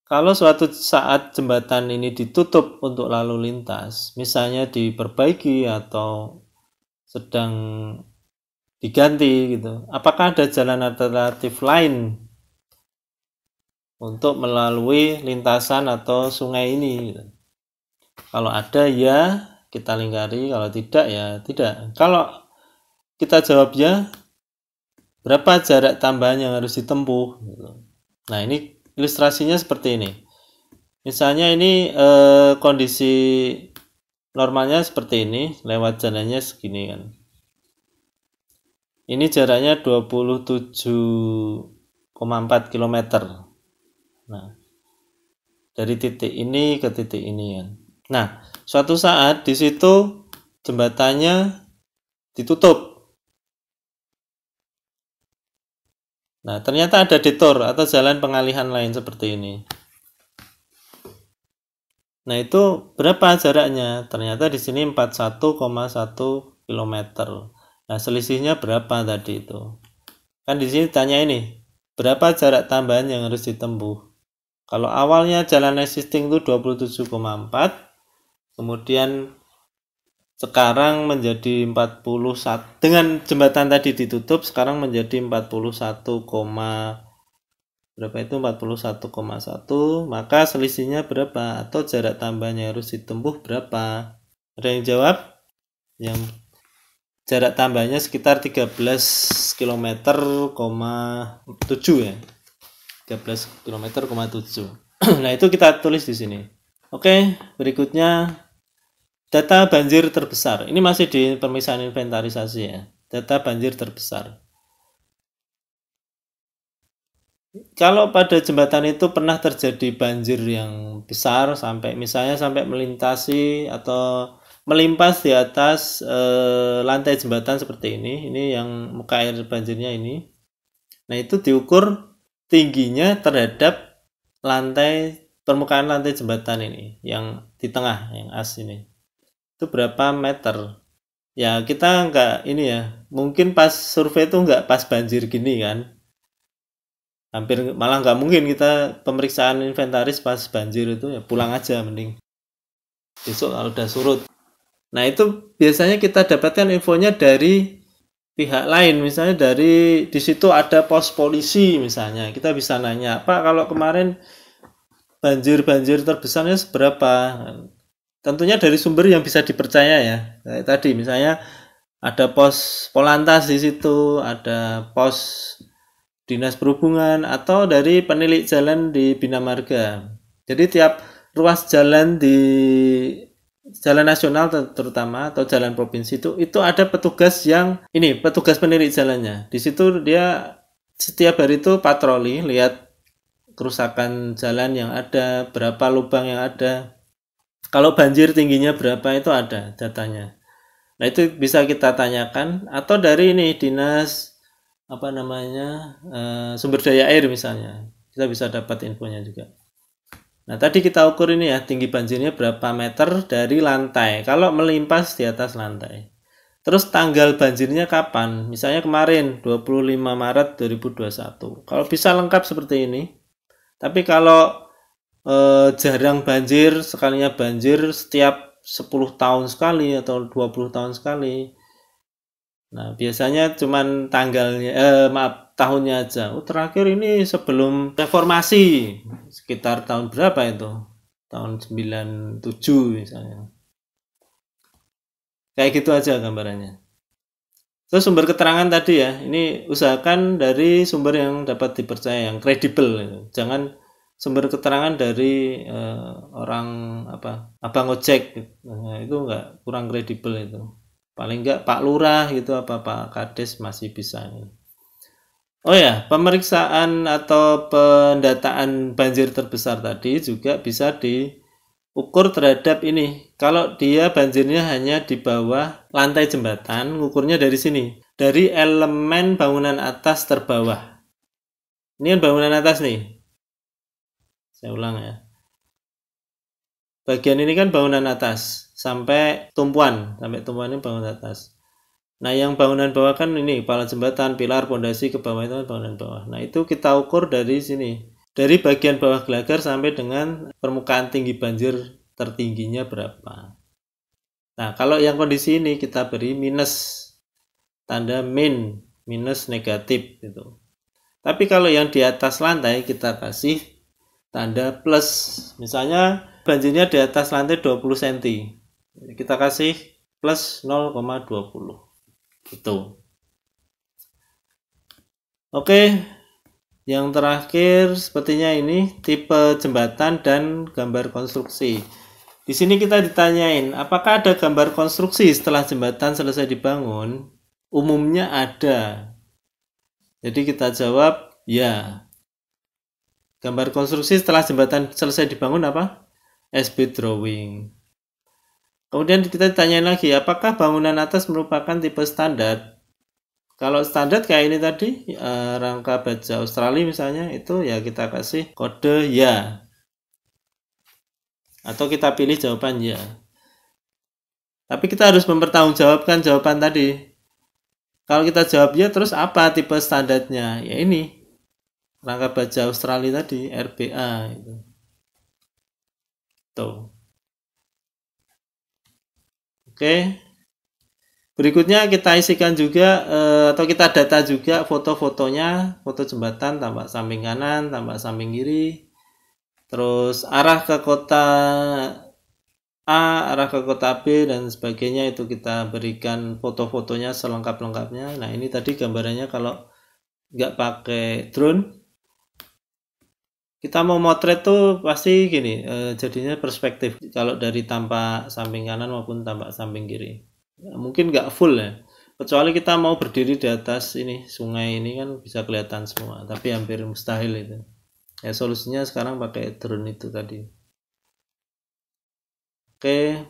Kalau suatu saat jembatan ini ditutup untuk lalu lintas, misalnya diperbaiki atau sedang diganti gitu, apakah ada jalan alternatif lain untuk melalui lintasan atau sungai ini gitu? Kalau ada ya kita lingkari, kalau tidak ya tidak. Kalau kita jawab ya, berapa jarak tambahan yang harus ditempuh gitu. Nah ini ilustrasinya seperti ini. Misalnya ini kondisi normalnya seperti ini, lewat jalannya segini kan. Ini jaraknya 27,4 km. Nah, dari titik ini ke titik ini kan. Nah, suatu saat di situ jembatannya ditutup. Nah, ternyata ada detour atau jalan pengalihan lain seperti ini. Nah, itu berapa jaraknya? Ternyata di sini 41,1 km. Nah, selisihnya berapa tadi itu? Kan di sini tanya ini, berapa jarak tambahan yang harus ditempuh? Kalau awalnya jalan existing itu 27,4, kemudian sekarang menjadi 41, dengan jembatan tadi ditutup sekarang menjadi 41, berapa itu 41,1, maka selisihnya berapa atau jarak tambahnya harus ditempuh berapa? Ada yang jawab? Yang jarak tambahnya sekitar 13 km, 7 ya. 13 km, 7. Nah, itu kita tulis di sini. Oke, berikutnya data banjir terbesar. Ini masih di pemisahan inventarisasi ya. Data banjir terbesar. Kalau pada jembatan itu pernah terjadi banjir yang besar sampai melintasi atau melimpas di atas lantai jembatan seperti ini. Ini yang muka air banjirnya ini. Nah, itu diukur tingginya terhadap permukaan lantai jembatan ini yang di tengah, yang as ini. Itu berapa meter? Ya kita mungkin pas survei itu nggak pas banjir gini kan, malah nggak mungkin kita pemeriksaan inventaris pas banjir itu, ya pulang aja mending. besok kalau udah surut. Nah itu biasanya kita dapatkan infonya dari pihak lain, misalnya dari di situ ada pos polisi misalnya, kita bisa nanya, Pak kalau kemarin banjir terbesarnya seberapa? Tentunya dari sumber yang bisa dipercaya ya. Kayak tadi misalnya ada pos Polantas di situ, ada pos Dinas Perhubungan atau dari penilik jalan di Bina Marga. Jadi tiap ruas jalan di jalan nasional terutama atau jalan provinsi itu ada petugas yang petugas penilik jalannya. Di situ dia setiap hari itu patroli, lihat kerusakan jalan yang ada, berapa lubang yang ada. Kalau banjir tingginya berapa itu ada datanya. Nah, itu bisa kita tanyakan atau dari dinas sumber daya air misalnya. Kita bisa dapat infonya juga. Nah, tadi kita ukur ini ya, tinggi banjirnya berapa meter dari lantai. Kalau melimpas di atas lantai. Terus tanggal banjirnya kapan? Misalnya kemarin 25 Maret 2021. Kalau bisa lengkap seperti ini. Tapi kalau jarang banjir, sekalinya banjir setiap 10 tahun sekali atau 20 tahun sekali. Nah, biasanya cuman tahunnya aja. Terakhir ini sebelum reformasi, sekitar tahun berapa itu? Tahun 97 misalnya. Kayak gitu aja gambarannya. Terus sumber keterangan tadi ya, ini usahakan dari sumber yang dapat dipercaya, yang kredibel. Jangan sumber keterangan dari orang abang ojek, itu kurang kredibel itu. Paling enggak Pak Lurah gitu, Pak Kades masih bisa. Oh ya, pemeriksaan atau pendataan banjir terbesar tadi juga bisa diukur terhadap ini. Kalau dia banjirnya hanya di bawah lantai jembatan, ngukurnya dari sini, dari elemen bangunan atas terbawah. Ini kan bangunan atas nih. Saya ulang ya. Bagian ini kan bangunan atas sampai tumpuan ini bangunan atas. Nah, yang bangunan bawah kan ini kepala jembatan, pilar, pondasi ke bawah itu kan bangunan bawah. Nah, itu kita ukur dari sini. Dari bagian bawah gelagar sampai dengan permukaan tinggi banjir tertingginya berapa. Nah, kalau yang kondisi ini kita beri minus, tanda minus negatif gitu. Tapi kalau yang di atas lantai kita kasih tanda plus. Misalnya banjirnya di atas lantai 20 cm. Kita kasih plus 0,20. Gitu. Oke, yang terakhir sepertinya ini tipe jembatan dan gambar konstruksi. Di sini kita ditanyain, apakah ada gambar konstruksi setelah jembatan selesai dibangun? Umumnya ada. Jadi kita jawab ya. Gambar konstruksi setelah jembatan selesai dibangun apa? SB drawing. Kemudian kita ditanyain lagi, apakah bangunan atas merupakan tipe standar? Kalau standar kayak ini tadi, rangka baja Australia misalnya, itu ya kita kasih kode ya. Atau kita pilih jawaban ya. Tapi kita harus mempertanggungjawabkan jawaban tadi. Kalau kita jawab ya, terus apa tipe standarnya? Ya ini, rangka baja Australia tadi, RBA. Tuh. Oke. Berikutnya kita isikan juga atau kita data juga foto-fotonya, foto jembatan tampak samping kanan, tampak samping kiri. Terus arah ke kota A, arah ke kota B dan sebagainya, itu kita berikan foto-fotonya selengkap-lengkapnya. Nah, ini tadi gambarannya kalau nggak pakai drone. Kita mau motret tuh pasti gini, jadinya perspektif kalau dari tampak samping kanan maupun tampak samping kiri. Ya, mungkin nggak full ya, kecuali kita mau berdiri di atas ini sungai ini kan bisa kelihatan semua, tapi hampir mustahil itu. Ya solusinya sekarang pakai drone itu tadi. Oke.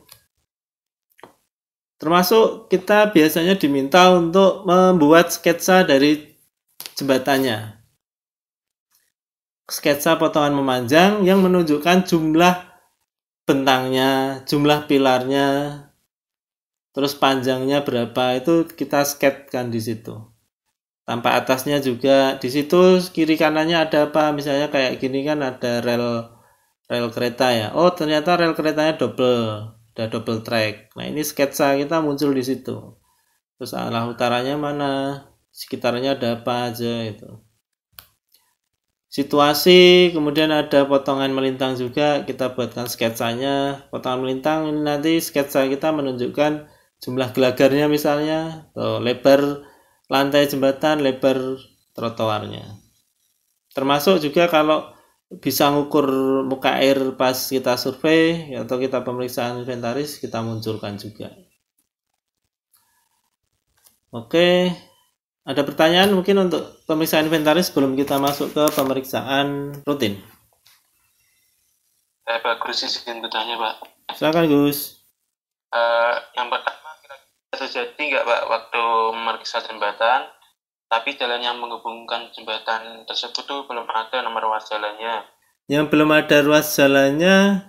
Termasuk kita biasanya diminta untuk membuat sketsa dari jembatannya. Sketsa potongan memanjang yang menunjukkan jumlah bentangnya, jumlah pilarnya, terus panjangnya berapa, itu kita sketkan di situ. Tampak atasnya juga di situ, kiri kanannya ada apa, misalnya kayak gini kan ada rel rel kereta ya. Oh, ternyata rel keretanya ada double track. Nah, ini sketsa kita muncul di situ. Terus arah utaranya mana? Sekitarnya ada apa aja itu. Situasi, kemudian ada potongan melintang juga, kita buatkan sketsanya. Potongan melintang ini nanti sketsa kita menunjukkan jumlah gelagarnya misalnya, atau lebar lantai jembatan, lebar trotoarnya. Termasuk juga kalau bisa ngukur muka air pas kita survei atau kita pemeriksaan inventaris, kita munculkan juga. Oke, ada pertanyaan mungkin untuk pemeriksaan inventaris sebelum kita masuk ke pemeriksaan rutin? Pak Gus izin bertanya Pak. Silakan Gus. Yang pertama, kira-kira terjadi nggak Pak waktu memeriksa jembatan, tapi jalan yang menghubungkan jembatan tersebut tuh belum ada nomor ruas jalannya. Yang belum ada ruas jalannya,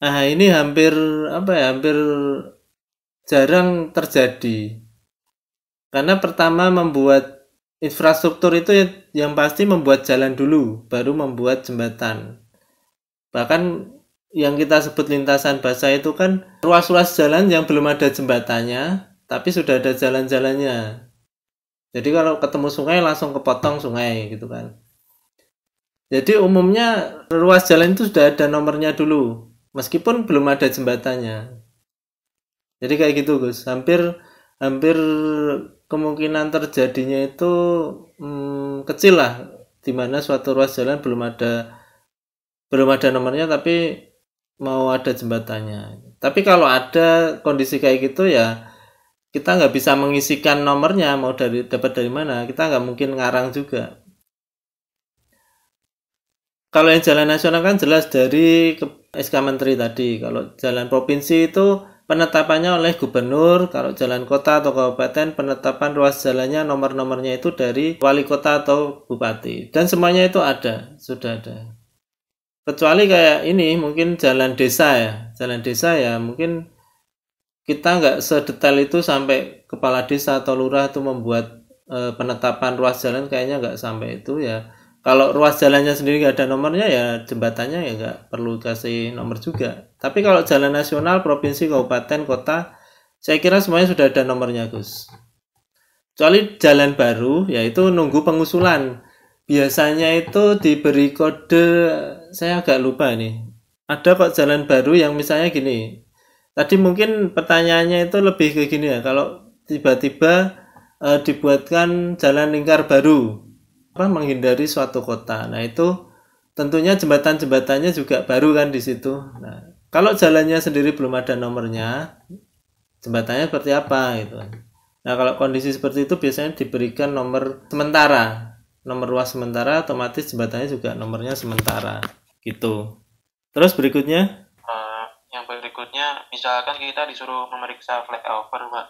ini hampir jarang terjadi. Karena pertama membuat infrastruktur itu yang pasti membuat jalan dulu, baru membuat jembatan. Bahkan yang kita sebut lintasan basah itu kan ruas-ruas jalan yang belum ada jembatannya, tapi sudah ada jalan-jalannya. Jadi kalau ketemu sungai langsung kepotong sungai gitu kan. Jadi umumnya ruas jalan itu sudah ada nomornya dulu, meskipun belum ada jembatannya. Jadi kayak gitu Gus, hampir kemungkinan terjadinya itu kecil lah, dimana suatu ruas jalan belum ada nomornya tapi mau ada jembatannya. Tapi kalau ada kondisi kayak gitu ya kita nggak bisa mengisikan nomornya, mau dapat dari mana, kita nggak mungkin ngarang juga. Kalau yang jalan nasional kan jelas dari SK Menteri tadi. Kalau jalan provinsi itu penetapannya oleh gubernur. Kalau jalan kota atau kabupaten, penetapan ruas jalannya, nomor-nomornya itu dari wali kota atau bupati. Dan semuanya itu sudah ada. Kecuali kayak ini mungkin jalan desa ya. Jalan desa ya mungkin kita nggak sedetail itu sampai kepala desa atau lurah itu membuat penetapan ruas jalan, kayaknya nggak sampai itu ya. Kalau ruas jalannya sendiri nggak ada nomornya ya jembatannya ya nggak perlu kasih nomor juga. Tapi kalau jalan nasional, provinsi, kabupaten, kota, saya kira semuanya sudah ada nomornya Gus. Kecuali jalan baru yaitu nunggu pengusulan. Biasanya itu diberi kode, saya agak lupa nih. Ada kok jalan baru yang misalnya gini. Tadi mungkin pertanyaannya itu lebih ke gini ya, kalau tiba-tiba dibuatkan jalan lingkar baru, menghindari suatu kota. Nah itu tentunya jembatan-jembatannya juga baru kan di situ. Nah kalau jalannya sendiri belum ada nomornya, jembatannya seperti apa gitu. Nah kalau kondisi seperti itu biasanya diberikan nomor sementara, nomor ruas sementara, otomatis jembatannya juga nomornya sementara gitu. Terus berikutnya? Yang berikutnya, misalkan kita disuruh memeriksa flyover, Pak.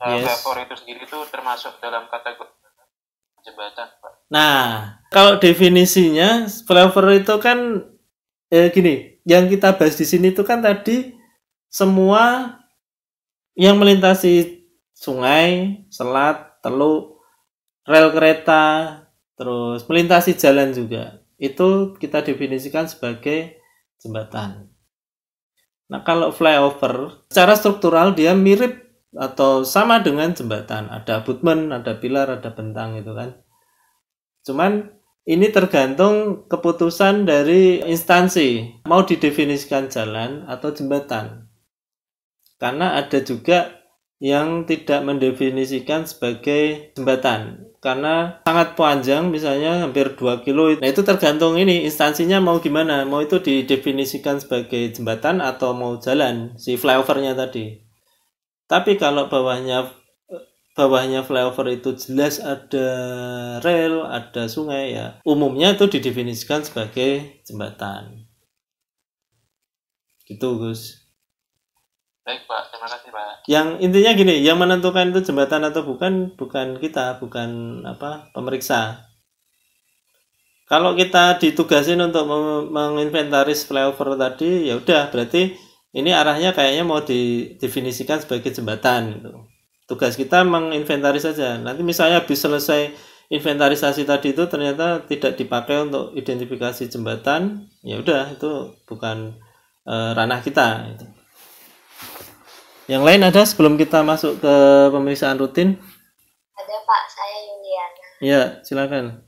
Yes. Flyover itu sendiri itu termasuk dalam kategori jembatan, Pak. Nah, kalau definisinya flyover itu kan gini, yang kita bahas di sini itu kan tadi semua yang melintasi sungai, selat, teluk, rel kereta, terus melintasi jalan juga. Itu kita definisikan sebagai jembatan. Nah, kalau flyover secara struktural dia mirip atau sama dengan jembatan. Ada abutmen, ada pilar, ada bentang gitu kan. Cuman ini tergantung keputusan dari instansi mau didefinisikan jalan atau jembatan. Karena ada juga yang tidak mendefinisikan sebagai jembatan karena sangat panjang, misalnya hampir 2 kilo. Nah itu tergantung ini instansinya mau gimana, mau itu didefinisikan sebagai jembatan atau mau jalan si flyovernya tadi. Tapi kalau bawahnya flyover itu jelas ada rel, ada sungai ya, umumnya itu didefinisikan sebagai jembatan gitu Gus. Baik Pak, terima kasih Pak. Yang intinya gini, yang menentukan itu jembatan atau bukan kita, bukan pemeriksa. Kalau kita ditugasin untuk menginventaris flyover tadi, ya udah berarti ini arahnya kayaknya mau didefinisikan sebagai jembatan gitu. Tugas kita menginventaris saja. Nanti misalnya habis selesai inventarisasi tadi itu ternyata tidak dipakai untuk identifikasi jembatan, ya udah itu bukan ranah kita gitu. Yang lain ada sebelum kita masuk ke pemeriksaan rutin? Ada Pak, saya Yuliana. Ya, silakan.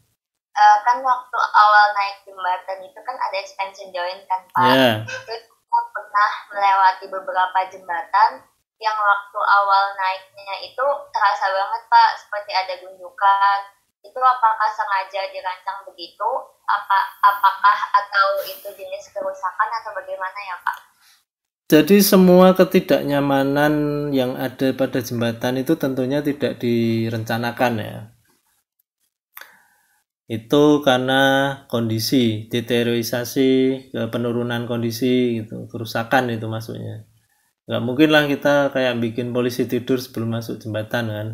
Kan waktu awal naik jembatan itu kan ada expansion joint kan Pak. Ya. Terus kita pernah melewati beberapa jembatan yang waktu awal naiknya itu terasa banget Pak, seperti ada gundukan. Itu apakah sengaja dirancang begitu? Apakah atau itu jenis kerusakan atau bagaimana ya Pak? Jadi semua ketidaknyamanan yang ada pada jembatan itu tentunya tidak direncanakan ya. Itu karena kondisi, deteriorisasi, penurunan kondisi gitu, kerusakan itu maksudnya. Nggak mungkin lah kita kayak bikin polisi tidur sebelum masuk jembatan kan.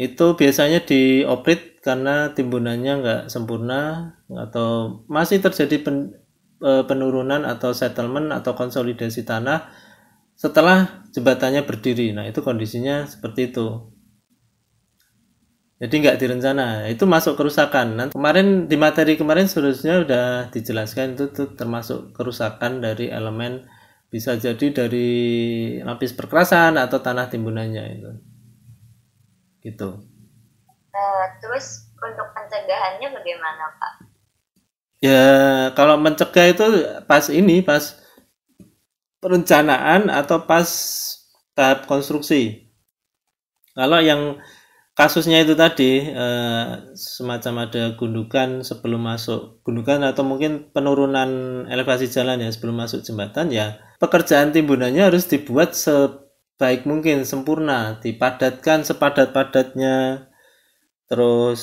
Itu biasanya dioperate karena timbunannya nggak sempurna atau masih terjadi penurunan atau settlement atau konsolidasi tanah setelah jembatannya berdiri. Nah itu kondisinya seperti itu. Jadi nggak direncana, itu masuk kerusakan. Nah, kemarin di materi kemarin seharusnya udah dijelaskan itu termasuk kerusakan dari elemen, bisa jadi dari lapis perkerasan atau tanah timbunannya itu. Gitu. Terus untuk pencegahannya bagaimana Pak? Ya kalau mencegah itu pas perencanaan atau pas tahap konstruksi. Kalau yang kasusnya itu tadi semacam ada gundukan sebelum masuk, gundukan atau mungkin penurunan elevasi jalan ya sebelum masuk jembatan, ya pekerjaan timbunannya harus dibuat sebaik mungkin, sempurna, dipadatkan sepadat-padatnya, terus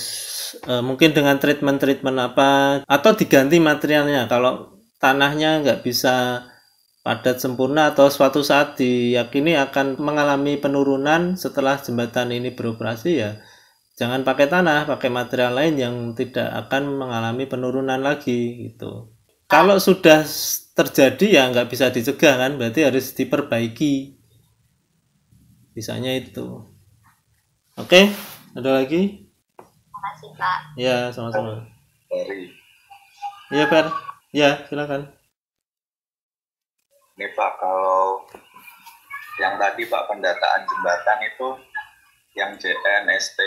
mungkin dengan treatment apa, atau diganti materialnya kalau tanahnya nggak bisa padat sempurna atau suatu saat diyakini akan mengalami penurunan setelah jembatan ini beroperasi, ya jangan pakai tanah, pakai material lain yang tidak akan mengalami penurunan lagi gitu. Kalau sudah terjadi ya nggak bisa dicegah kan, berarti harus diperbaiki. Bisanya itu. Oke, ada lagi? Terima kasih Pak. Ya, sama-sama. Dari Iya, Fer. Ya, silakan. ini Pak, kalau yang tadi Pak pendataan jembatan itu yang JN, ST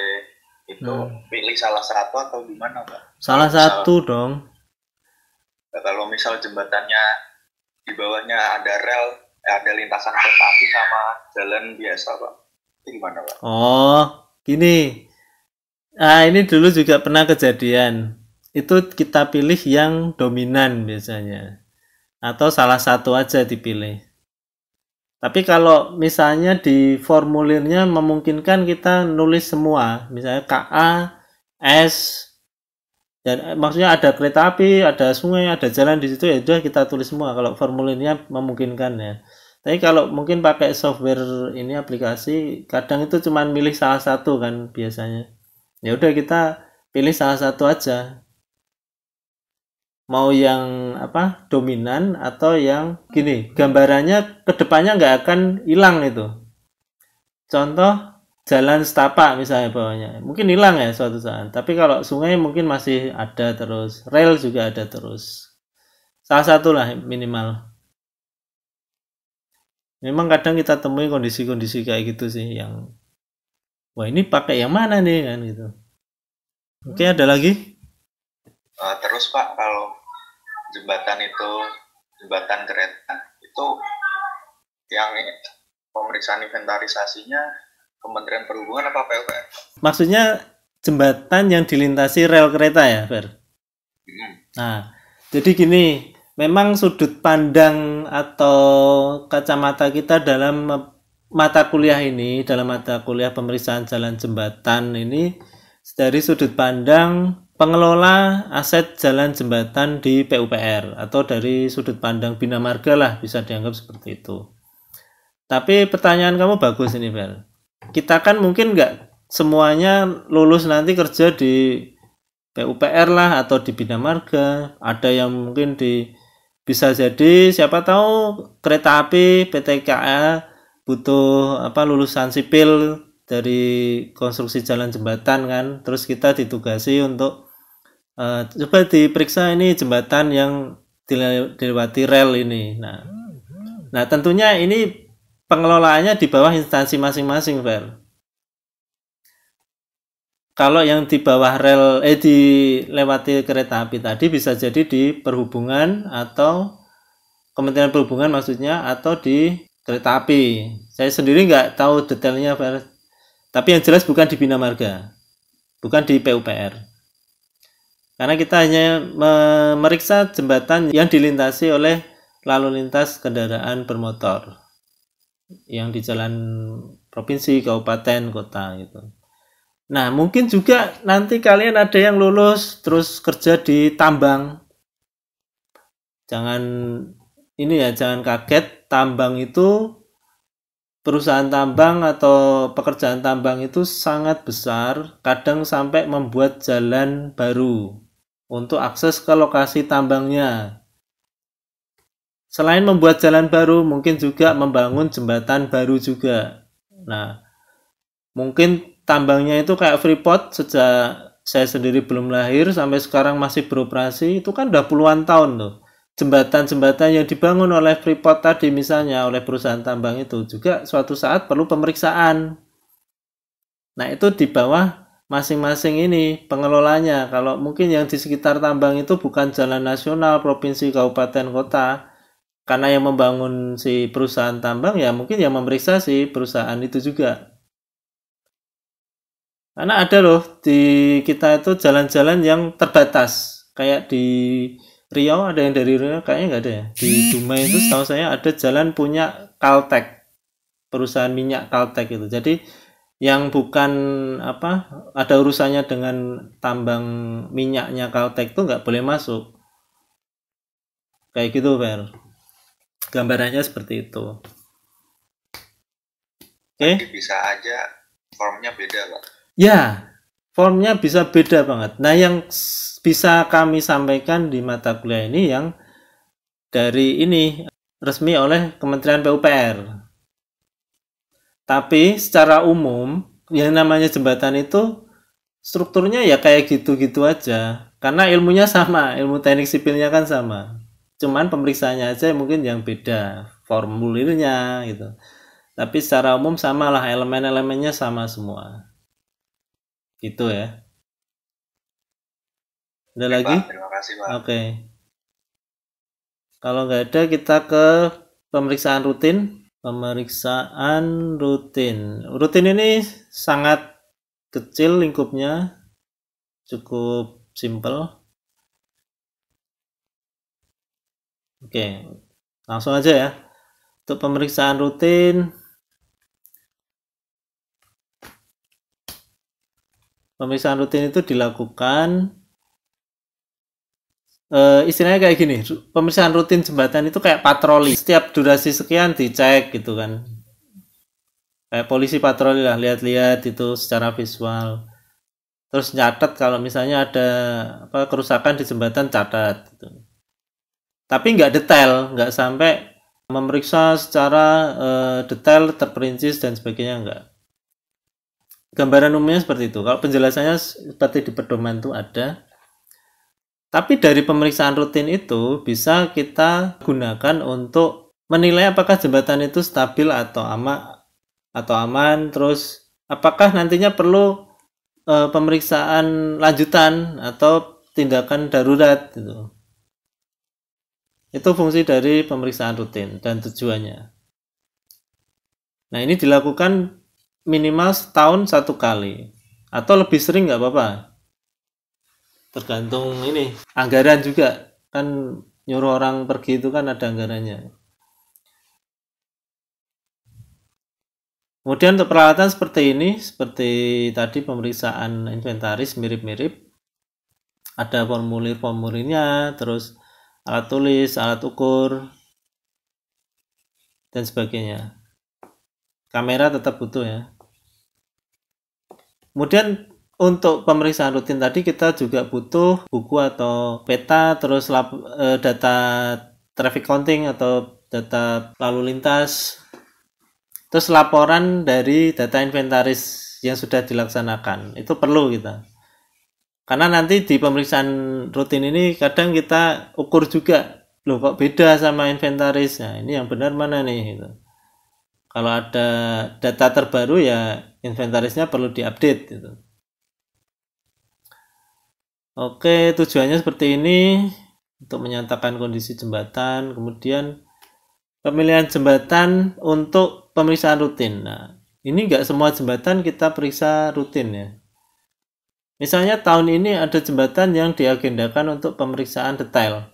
itu pilih salah satu atau gimana Pak? Salah satu dong. Kalau misal jembatannya di bawahnya ada rel, ada lintasan kereta api sama jalan biasa Pak, itu gimana Pak? Oh, gini. Nah, ini dulu juga pernah kejadian. Itu kita pilih yang dominan biasanya. Atau salah satu aja dipilih. Tapi kalau misalnya di formulirnya memungkinkan kita nulis semua, misalnya KA, S, dan maksudnya ada kereta api, ada sungai, ada jalan di situ, ya udah kita tulis semua kalau formulirnya memungkinkan ya. Tapi kalau mungkin pakai software ini aplikasi, kadang itu cuma milih salah satu kan biasanya. Ya udah kita pilih salah satu aja. Mau yang apa, dominan atau yang gini, gambarannya kedepannya nggak akan hilang itu. Contoh jalan setapak misalnya bawahnya, mungkin hilang ya suatu saat, tapi kalau sungai mungkin masih ada terus, rel juga ada terus, salah satu lah minimal. Memang kadang kita temui kondisi-kondisi kayak gitu sih, yang wah ini pakai yang mana nih kan gitu. Oke, ada lagi? Terus Pak, kalau jembatan kereta itu yang pemeriksaan inventarisasinya Kementerian Perhubungan apa PUPR? Maksudnya jembatan yang dilintasi rel kereta ya, Fer? Nah, jadi gini, memang sudut pandang atau kacamata kita dalam mata kuliah ini, dalam mata kuliah pemeriksaan jalan jembatan ini, dari sudut pandang pengelola aset jalan jembatan di PUPR atau dari sudut pandang Bina Marga lah, bisa dianggap seperti itu. Tapi pertanyaan kamu bagus ini, Fer. Kita kan mungkin nggak semuanya lulus nanti kerja di PUPR lah atau di Bina Marga. Ada yang mungkin bisa jadi siapa tahu kereta api PT KA butuh lulusan sipil dari konstruksi jalan jembatan kan, terus kita ditugasi untuk coba diperiksa ini jembatan yang dilewati rel ini. Nah tentunya ini pengelolaannya di bawah instansi masing-masing, Fer. Kalau yang di bawah rel dilewati kereta api tadi bisa jadi di perhubungan atau Kementerian Perhubungan maksudnya, atau di kereta api. Saya sendiri nggak tahu detailnya, Fer. Tapi yang jelas bukan di Bina Marga, bukan di PUPR. Karena kita hanya memeriksa jembatan yang dilintasi oleh lalu lintas kendaraan bermotor yang di jalan provinsi, kabupaten, kota gitu. Nah, mungkin juga nanti kalian ada yang lulus terus kerja di tambang. Jangan kaget, tambang itu, perusahaan tambang atau pekerjaan tambang itu sangat besar, kadang sampai membuat jalan baru untuk akses ke lokasi tambangnya. Selain membuat jalan baru, mungkin juga membangun jembatan baru juga. Nah, mungkin tambangnya itu kayak Freeport, sejak saya sendiri belum lahir sampai sekarang masih beroperasi, itu kan udah puluhan tahun tuh. Jembatan-jembatan yang dibangun oleh Freeport tadi misalnya, oleh perusahaan tambang itu juga suatu saat perlu pemeriksaan. Nah itu di bawah masing-masing ini pengelolanya. Kalau mungkin yang di sekitar tambang itu bukan jalan nasional, provinsi, kabupaten, kota, karena yang membangun si perusahaan tambang ya mungkin yang memeriksa si perusahaan itu juga. Karena ada loh di kita itu jalan-jalan yang terbatas, kayak di Riau, ada yang dari Riau, kayaknya nggak ada ya. Di Dumai itu setahu saya ada jalan punya Caltek, perusahaan minyak Caltek itu. Jadi yang bukan ada urusannya dengan tambang minyaknya Caltek itu nggak boleh masuk. Kayak gitu, Fer. Gambarannya seperti itu. Oke. Bisa aja formnya beda, Pak. Ya, formnya bisa beda banget. Nah, yang bisa kami sampaikan di mata kuliah ini yang dari ini resmi oleh Kementerian PUPR. Tapi secara umum yang namanya jembatan itu strukturnya ya kayak gitu-gitu aja. Karena ilmunya sama, ilmu teknik sipilnya kan sama. Cuman pemeriksaannya aja mungkin yang beda, formulirnya gitu. Tapi secara umum samalah, elemen-elemennya sama semua. Gitu ya. Ada Oke, lagi? Pak. Terima kasih, Pak. Oke. Kalau nggak ada kita ke pemeriksaan rutin. Pemeriksaan rutin. Rutin ini sangat kecil lingkupnya. Cukup simple. Oke. Langsung aja ya. Untuk pemeriksaan rutin, itu dilakukan istilahnya kayak gini. Pemeriksaan rutin jembatan itu kayak patroli. Setiap durasi sekian dicek gitu kan. Kayak polisi patroli lah, lihat-lihat itu secara visual. Terus nyatet kalau misalnya ada kerusakan di jembatan, catat gitu. Tapi nggak detail, nggak sampai memeriksa secara detail, terperinci dan sebagainya, enggak. Gambaran umumnya seperti itu. Kalau penjelasannya seperti di pedoman itu ada. Tapi dari pemeriksaan rutin itu bisa kita gunakan untuk menilai apakah jembatan itu stabil atau aman, terus apakah nantinya perlu pemeriksaan lanjutan atau tindakan darurat gitu. Itu fungsi dari pemeriksaan rutin dan tujuannya. Nah ini dilakukan minimal setahun 1 kali atau lebih sering nggak apa-apa, tergantung ini anggaran juga kan, nyuruh orang pergi itu kan ada anggarannya. Kemudian untuk peralatan seperti ini, seperti tadi pemeriksaan inventaris mirip-mirip, ada formulir-formulirnya, terus alat tulis, alat ukur dan sebagainya. Kamera tetap butuh ya. Kemudian untuk pemeriksaan rutin tadi kita juga butuh buku atau peta, terus data traffic counting atau data lalu lintas, terus laporan dari data inventaris yang sudah dilaksanakan. Itu perlu kita. Karena nanti di pemeriksaan rutin ini kadang kita ukur juga, loh kok beda sama inventaris. Nah, ini yang benar mana nih gitu. Kalau ada data terbaru ya inventarisnya perlu diupdate gitu. Oke, tujuannya seperti ini untuk menyatakan kondisi jembatan, kemudian pemilihan jembatan untuk pemeriksaan rutin. Nah, ini enggak semua jembatan kita periksa rutin ya. Misalnya tahun ini ada jembatan yang diagendakan untuk pemeriksaan detail.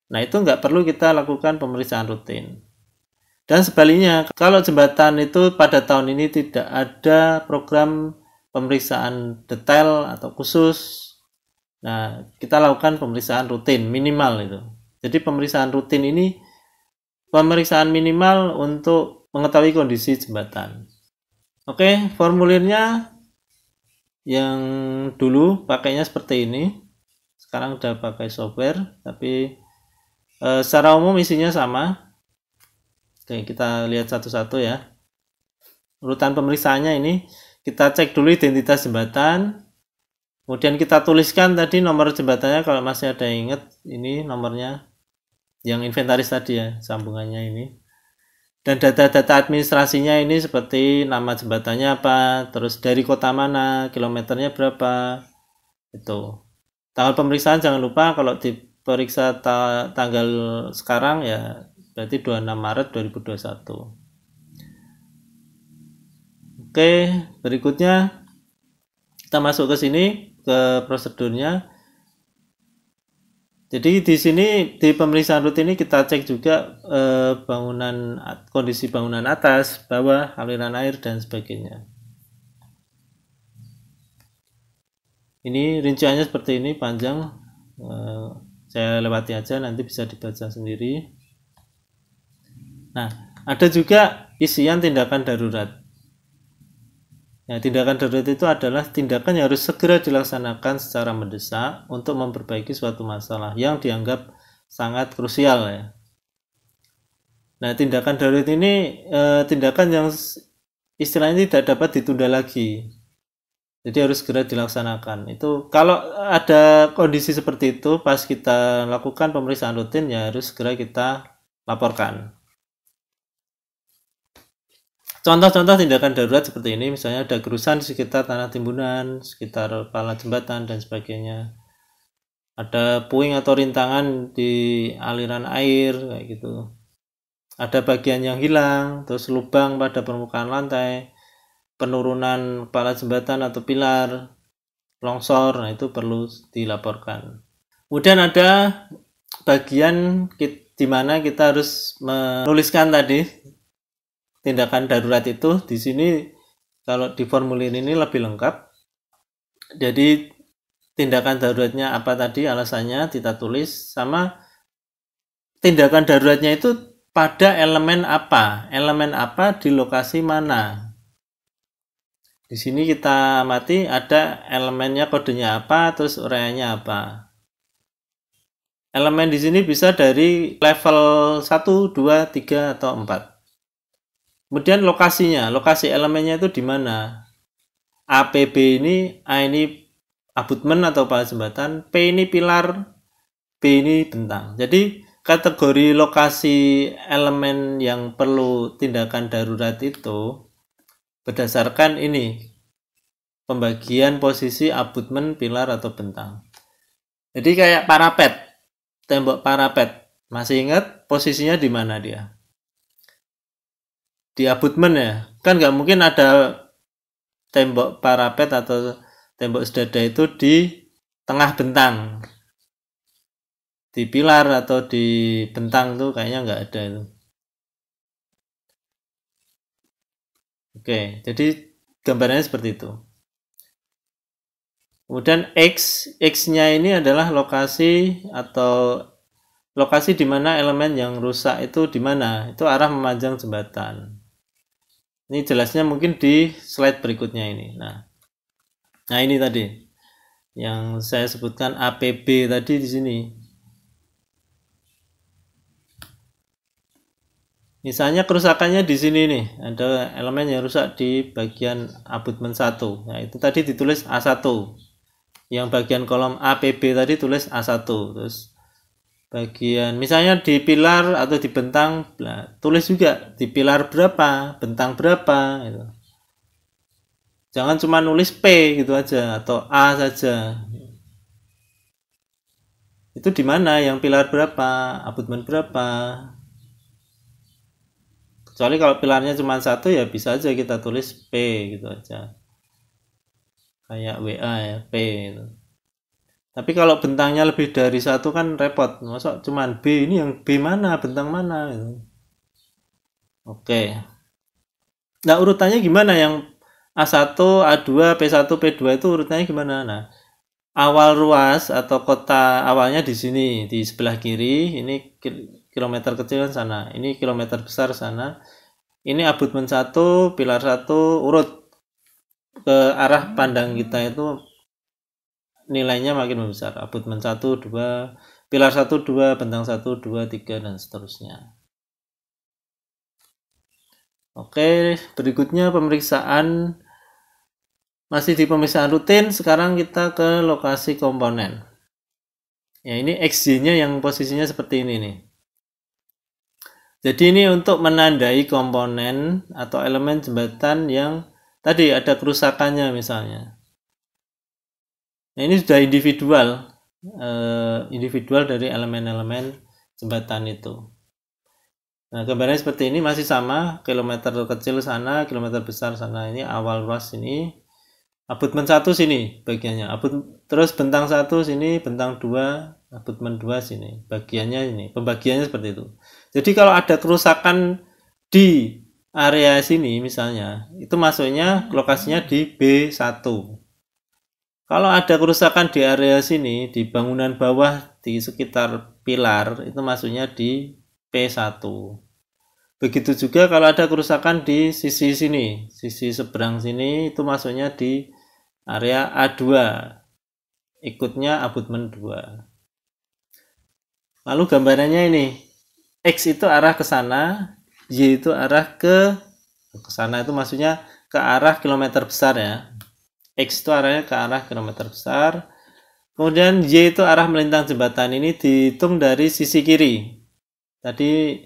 Nah, itu enggak perlu kita lakukan pemeriksaan rutin. Dan sebaliknya, kalau jembatan itu pada tahun ini tidak ada program pemeriksaan detail atau khusus, nah kita lakukan pemeriksaan rutin minimal itu. Jadi pemeriksaan rutin ini pemeriksaan minimal untuk mengetahui kondisi jembatan. Oke, formulirnya yang dulu pakainya seperti ini, sekarang udah pakai software, tapi secara umum isinya sama. Oke, kita lihat satu-satu ya. Urutan pemeriksaannya ini, kita cek dulu identitas jembatan, kemudian kita tuliskan tadi nomor jembatannya kalau masih ada yang ingat, ini nomornya yang inventaris tadi ya, sambungannya ini. Dan data-data administrasinya ini seperti nama jembatannya apa, terus dari kota mana, kilometernya berapa, itu. Tanggal pemeriksaan jangan lupa kalau diperiksa tanggal sekarang ya berarti 26 Maret 2021. Oke, berikutnya kita masuk ke sini ke prosedurnya. Jadi di sini di pemeriksaan rutin ini kita cek juga kondisi bangunan atas, bawah, aliran air dan sebagainya. Ini rinciannya seperti ini panjang. Saya lewati aja, nanti bisa dibaca sendiri. Nah, ada juga isian tindakan darurat. Nah, tindakan darurat itu adalah tindakan yang harus segera dilaksanakan secara mendesak untuk memperbaiki suatu masalah yang dianggap sangat krusial ya. Nah, tindakan darurat ini tindakan yang istilahnya tidak dapat ditunda lagi. Jadi harus segera dilaksanakan. Itu kalau ada kondisi seperti itu pas kita lakukan pemeriksaan rutin ya harus segera kita laporkan. Contoh-contoh tindakan darurat seperti ini, misalnya ada kerusakan di sekitar tanah timbunan, sekitar pala jembatan dan sebagainya. Ada puing atau rintangan di aliran air kayak gitu. Ada bagian yang hilang, terus lubang pada permukaan lantai, penurunan kepala jembatan atau pilar, longsor, nah itu perlu dilaporkan. Kemudian ada bagian di mana kita harus menuliskan tadi tindakan darurat itu. Di sini kalau di formulir ini lebih lengkap. Jadi tindakan daruratnya apa tadi, alasannya kita tulis, sama tindakan daruratnya itu pada elemen apa di lokasi mana. Di sini kita amati ada elemennya, kodenya apa, terus uraiannya apa. Elemen di sini bisa dari level 1, 2, 3 atau 4. Kemudian lokasinya, lokasi elemennya itu di mana? APB ini, A ini abutmen atau pala jembatan, P ini pilar, B ini bentang. Jadi kategori lokasi elemen yang perlu tindakan darurat itu berdasarkan ini, pembagian posisi abutmen, pilar atau bentang. Jadi kayak parapet, tembok parapet. Masih ingat posisinya di mana dia? Di abutmen ya, kan nggak mungkin ada tembok parapet atau tembok sedada itu di tengah bentang, di pilar atau di bentang tuh kayaknya nggak ada itu. Oke, jadi gambarannya seperti itu. Kemudian X-nya ini adalah lokasi atau lokasi di mana elemen yang rusak itu di mana, itu arah memanjang jembatan. Ini jelasnya mungkin di slide berikutnya ini. Nah ini tadi yang saya sebutkan APB tadi di sini. Misalnya kerusakannya di sini nih, ada elemen yang rusak di bagian abutmen 1. Nah, itu tadi ditulis A1. Yang bagian kolom APB tadi tulis A1. Terus bagian misalnya di pilar atau di bentang, nah, tulis juga di pilar berapa, bentang berapa gitu. Jangan cuma nulis P gitu aja atau A saja. Itu di mana yang pilar berapa, abutmen berapa. Kecuali kalau pilarnya cuma 1 ya bisa aja kita tulis P gitu aja. Kayak WA ya, P gitu. Tapi kalau bentangnya lebih dari 1 kan repot. Masa cuma B, ini yang B mana, bentang mana gitu. Oke. Nah, urutannya gimana yang A1, A2, P1, P2 itu urutannya gimana? Nah, awal ruas atau kota awalnya di sini, di sebelah kiri, ini kilometer kecil sana, ini kilometer besar sana. Ini abutmen 1, pilar 1, urut ke arah pandang kita itu nilainya makin membesar. Abutmen 1, 2, pilar 1, 2, bentang 1, 2, 3 dan seterusnya. Oke, berikutnya pemeriksaan. Masih di pemeriksaan rutin, sekarang kita ke lokasi komponen. Ya, ini XY-nya yang posisinya seperti ini nih. Jadi ini untuk menandai komponen atau elemen jembatan yang tadi ada kerusakannya misalnya. Nah, ini sudah individual dari elemen-elemen jembatan itu. Nah, gambarnya seperti ini masih sama, kilometer kecil sana, kilometer besar sana. Ini awal ruas ini. Abutmen 1 sini bagiannya. Terus bentang 1 sini, bentang 2, abutmen 2 sini. Bagiannya ini, pembagiannya seperti itu. Jadi kalau ada kerusakan di area sini misalnya, itu masuknya lokasinya di B1. Kalau ada kerusakan di area sini, di bangunan bawah di sekitar pilar, itu masuknya di P1. Begitu juga kalau ada kerusakan di sisi sini, sisi seberang sini, itu masuknya di area A2. Ikutnya abutmen 2. Lalu gambarannya ini. X itu arah ke sana, Y itu arah ke sana, itu maksudnya ke arah kilometer besar ya. X itu arahnya ke arah kilometer besar. Kemudian Y itu arah melintang jembatan, ini dihitung dari sisi kiri. Tadi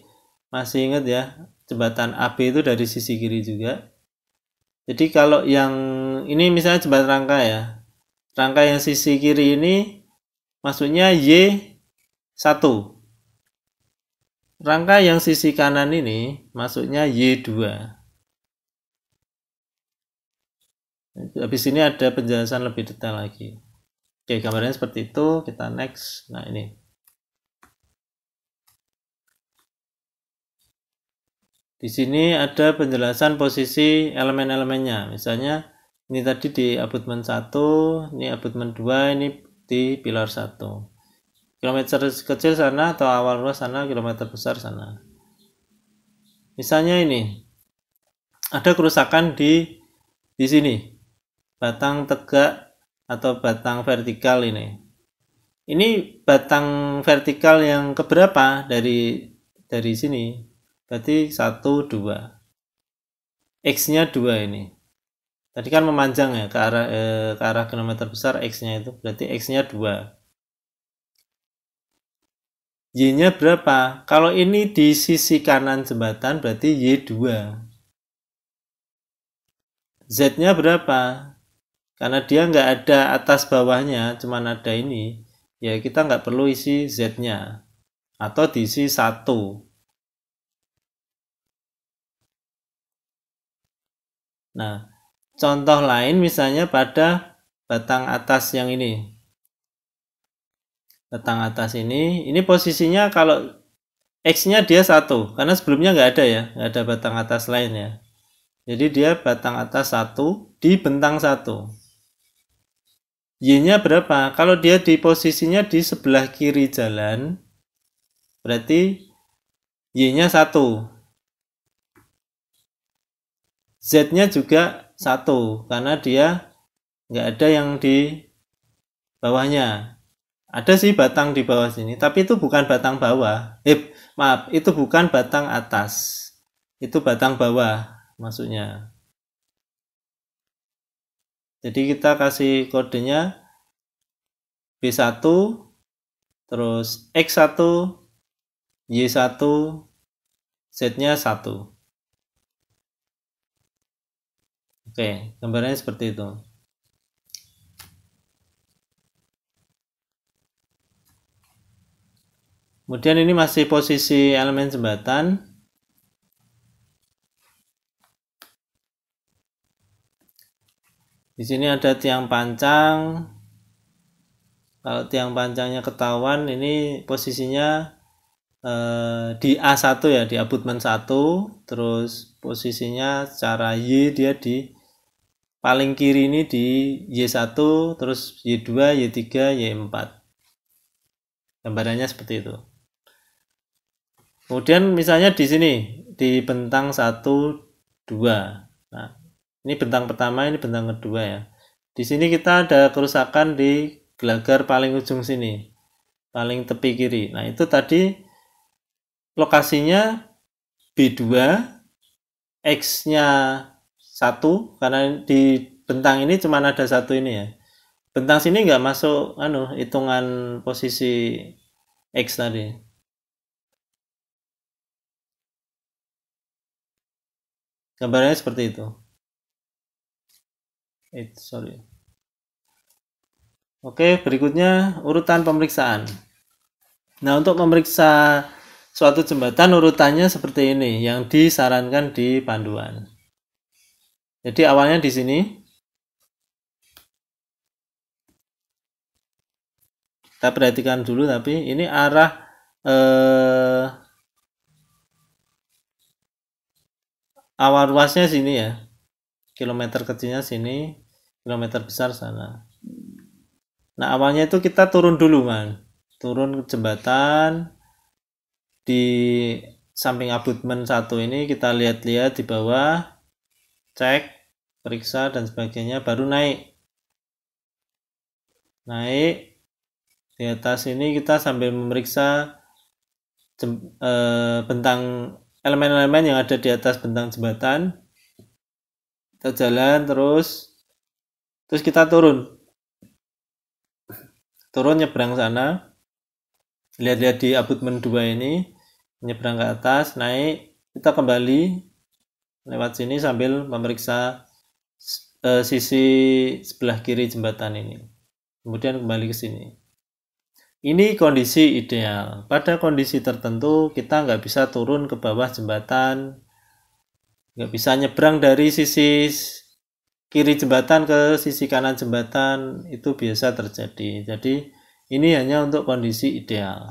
masih ingat ya, jembatan AB itu dari sisi kiri juga. Jadi kalau yang ini misalnya jembatan rangka ya. Rangka yang sisi kiri ini maksudnya Y1. Rangka yang sisi kanan ini masuknya Y2. Habis ini ada penjelasan lebih detail lagi. Oke, gambarnya seperti itu. Kita next. Nah, ini. Di sini ada penjelasan posisi elemen-elemennya. Misalnya, ini tadi di abutmen 1, ini abutmen 2, ini di pilar 1. Kilometer kecil sana atau awal ruas sana, kilometer besar sana. Misalnya ini, ada kerusakan di sini, batang tegak atau batang vertikal ini. Ini batang vertikal yang keberapa dari sini? Berarti 1, 2. X-nya 2 ini. Tadi kan memanjang ya ke arah kilometer besar, X-nya itu berarti X-nya 2. Y-nya berapa? Kalau ini di sisi kanan jembatan berarti Y2. Z-nya berapa? Karena dia nggak ada atas bawahnya, cuman ada ini. Ya kita nggak perlu isi Z-nya. Atau diisi 1. Nah, contoh lain misalnya pada batang atas yang ini. Batang atas ini posisinya kalau X-nya dia 1, karena sebelumnya nggak ada ya, nggak ada batang atas lain ya. Jadi dia batang atas 1 di bentang 1. Y-nya berapa? Kalau dia di posisinya di sebelah kiri jalan, berarti Y-nya 1. Z-nya juga 1, karena dia nggak ada yang di bawahnya. Ada sih batang di bawah sini, tapi itu bukan batang bawah. Itu bukan batang atas. itu batang bawah maksudnya. Jadi kita kasih kodenya B1, terus X1, Y1, Z-nya 1. Oke, gambarnya seperti itu. Kemudian ini masih posisi elemen jembatan. Di sini ada tiang pancang. Kalau tiang pancangnya ketahuan, ini posisinya di A1 ya, di abutmen 1. Terus posisinya secara Y dia di paling kiri ini di Y1, terus Y2, Y3, Y4. Gambarannya seperti itu. Kemudian misalnya di sini di bentang 1, 2. Nah, ini bentang pertama, ini bentang kedua ya. Di sini kita ada kerusakan di gelagar paling ujung sini, paling tepi kiri. Nah, itu tadi lokasinya B2, X-nya 1, karena di bentang ini cuma ada 1 ini ya. Bentang sini nggak masuk hitungan posisi X tadi. Gambarnya seperti itu. Oke, berikutnya urutan pemeriksaan. Nah, untuk memeriksa suatu jembatan urutannya seperti ini yang disarankan di panduan. Jadi awalnya di sini kita perhatikan dulu, tapi ini arah awal ruasnya sini ya. Kilometer kecilnya sini, kilometer besar sana. Nah, awalnya itu kita turun dulu kan. Turun ke jembatan di samping abutmen 1 ini, kita lihat-lihat di bawah, cek, periksa dan sebagainya, baru naik. Naik di atas ini kita sambil memeriksa bentang elemen-elemen yang ada di atas bentang jembatan. Kita jalan terus kita turun nyebrang sana, lihat-lihat di abutmen 2 ini, nyebrang ke atas, naik, kita kembali lewat sini sambil memeriksa sisi sebelah kiri jembatan ini, kemudian kembali ke sini. Ini kondisi ideal. Pada kondisi tertentu kita nggak bisa turun ke bawah jembatan, nggak bisa nyebrang dari sisi kiri jembatan ke sisi kanan jembatan, itu biasa terjadi. Jadi ini hanya untuk kondisi ideal.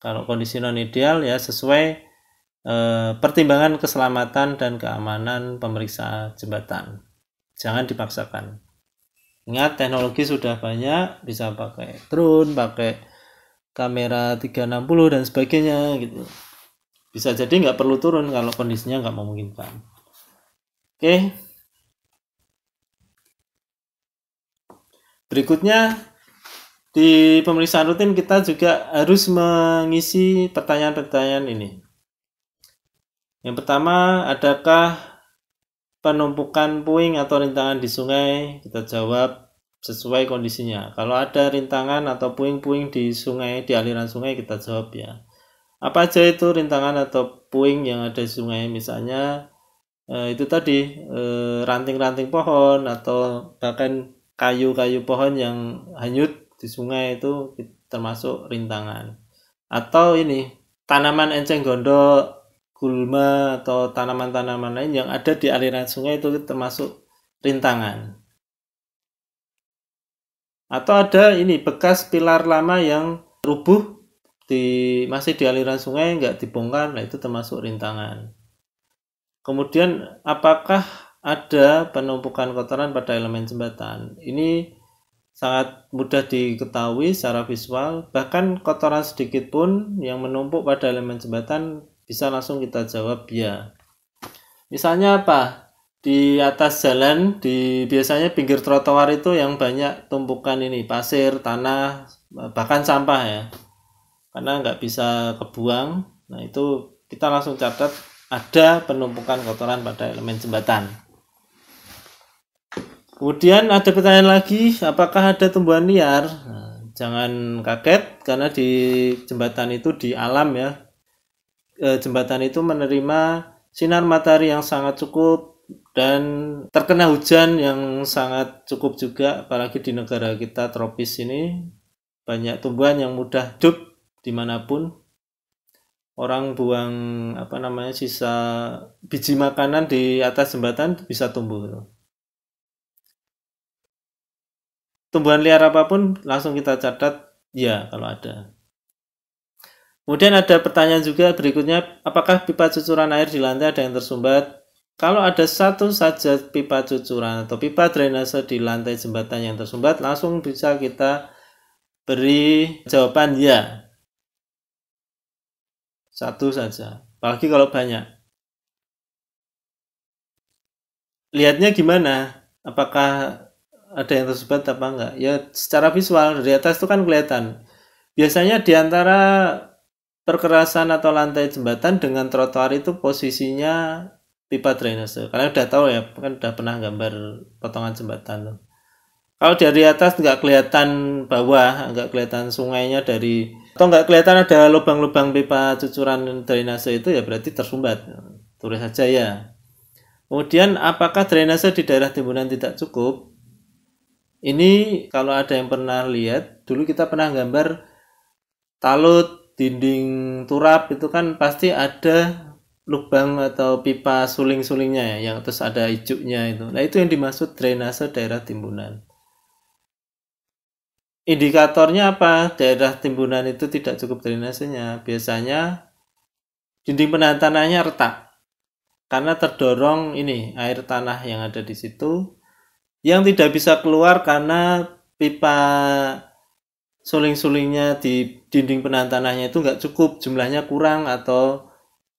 Kalau kondisi non ideal ya sesuai pertimbangan keselamatan dan keamanan pemeriksa jembatan. Jangan dipaksakan. Ingat, teknologi sudah banyak, bisa pakai drone, pakai kamera 360 dan sebagainya gitu. Bisa jadi nggak perlu turun kalau kondisinya nggak memungkinkan. Oke. Berikutnya, di pemeriksaan rutin kita juga harus mengisi pertanyaan-pertanyaan ini. Yang pertama, adakah penumpukan puing atau rintangan di sungai? Kita jawab sesuai kondisinya. Kalau ada rintangan atau puing-puing di sungai, di aliran sungai, kita jawab ya. Apa aja itu rintangan atau puing yang ada di sungai? Misalnya itu tadi ranting-ranting pohon atau bahkan kayu-kayu pohon yang hanyut di sungai, itu termasuk rintangan. Atau ini tanaman enceng gondok, gulma atau tanaman-tanaman lain yang ada di aliran sungai, itu termasuk rintangan. Atau ada ini bekas pilar lama yang rubuh masih di aliran sungai, nggak dibongkar, nah itu termasuk rintangan. Kemudian apakah ada penumpukan kotoran pada elemen jembatan? Ini sangat mudah diketahui secara visual, bahkan kotoran sedikit pun yang menumpuk pada elemen jembatan bisa langsung kita jawab ya. Misalnya apa? Di atas jalan, biasanya pinggir trotoar itu yang banyak tumpukan ini, pasir, tanah, bahkan sampah ya. Karena nggak bisa kebuang, nah itu kita langsung catat ada penumpukan kotoran pada elemen jembatan. Kemudian ada pertanyaan lagi, apakah ada tumbuhan liar? Nah, jangan kaget karena di jembatan itu di alam ya, jembatan itu menerima sinar matahari yang sangat cukup dan terkena hujan yang sangat cukup juga, apalagi di negara kita tropis ini banyak tumbuhan yang mudah hidup dimanapun. Orang buang sisa biji makanan di atas jembatan bisa tumbuh. Tumbuhan liar apapun langsung kita catat ya kalau ada. Kemudian ada pertanyaan juga berikutnya, apakah pipa cucuran air di lantai ada yang tersumbat? Kalau ada satu saja pipa cucuran atau pipa drainase di lantai jembatan yang tersumbat, langsung bisa kita beri jawaban ya. Satu saja, apalagi kalau banyak. Lihatnya gimana? Apakah ada yang tersumbat apa enggak? Ya secara visual dari atas itu kan kelihatan. Biasanya di antara perkerasan atau lantai jembatan dengan trotoar itu posisinya pipa drainase. Kalian udah tahu ya, kan udah pernah gambar potongan jembatan. Kalau dari atas nggak kelihatan bawah, nggak kelihatan sungainya atau nggak kelihatan ada lubang-lubang pipa cucuran drainase itu ya berarti tersumbat. Tulis saja ya. Kemudian apakah drainase di daerah timbunan tidak cukup? Ini kalau ada yang pernah lihat, dulu kita pernah gambar talut, dinding turap itu kan pasti ada lubang atau pipa suling-sulingnya ya, yang terus ada hijaunya itu. Nah itu yang dimaksud drainase daerah timbunan. Indikatornya apa? Daerah timbunan itu tidak cukup drainasenya. Biasanya dinding penahan tanahnya retak karena terdorong air tanah yang ada di situ, yang tidak bisa keluar karena pipa suling-sulingnya di dinding penahan tanahnya itu nggak cukup, jumlahnya kurang atau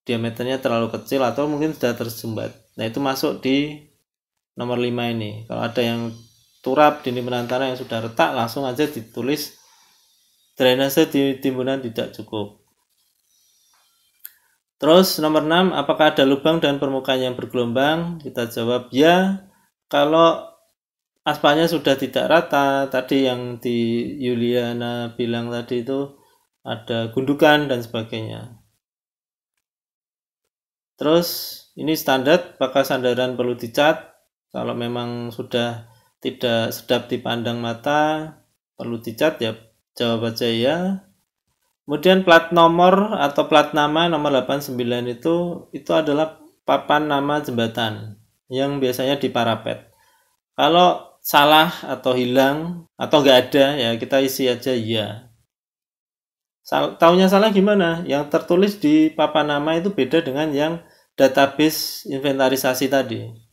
diameternya terlalu kecil atau mungkin sudah tersumbat. Nah itu masuk di nomor 5 ini. Kalau ada yang turap dinding penahan tanah yang sudah retak, langsung aja ditulis drainase di timbunan tidak cukup. Terus nomor 6, apakah ada lubang dan permukaan yang bergelombang? Kita jawab ya. Kalau aspalnya sudah tidak rata, tadi yang di Yuliana bilang tadi itu ada gundukan dan sebagainya. Terus ini standar, apakah sandaran perlu dicat? Kalau memang sudah tidak sedap dipandang mata, perlu dicat ya, jawab aja ya. Kemudian plat nomor atau plat nama nomor 89 itu adalah papan nama jembatan yang biasanya di parapet. Kalau salah atau hilang atau nggak ada ya kita isi aja ya. Taunya salah gimana? Yang tertulis di papan nama itu beda dengan yang database inventarisasi tadi.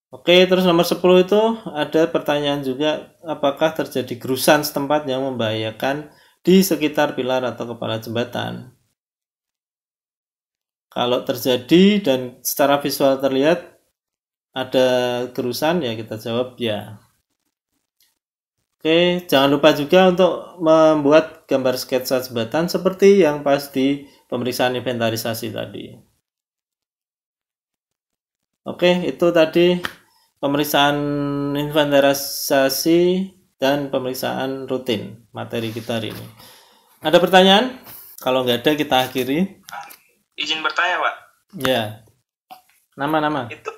Oke, terus nomor 10 itu ada pertanyaan juga, apakah terjadi gerusan setempat yang membahayakan di sekitar pilar atau kepala jembatan? Kalau terjadi dan secara visual terlihat ada gerusan ya kita jawab ya. Oke, jangan lupa juga untuk membuat gambar sketsa jembatan seperti yang pas di pemeriksaan inventarisasi tadi. Oke, itu tadi pemeriksaan inventarisasi dan pemeriksaan rutin materi kita hari ini. Ada pertanyaan? Kalau nggak ada kita akhiri. Izin bertanya, Pak. Ya. Nama-nama. Itu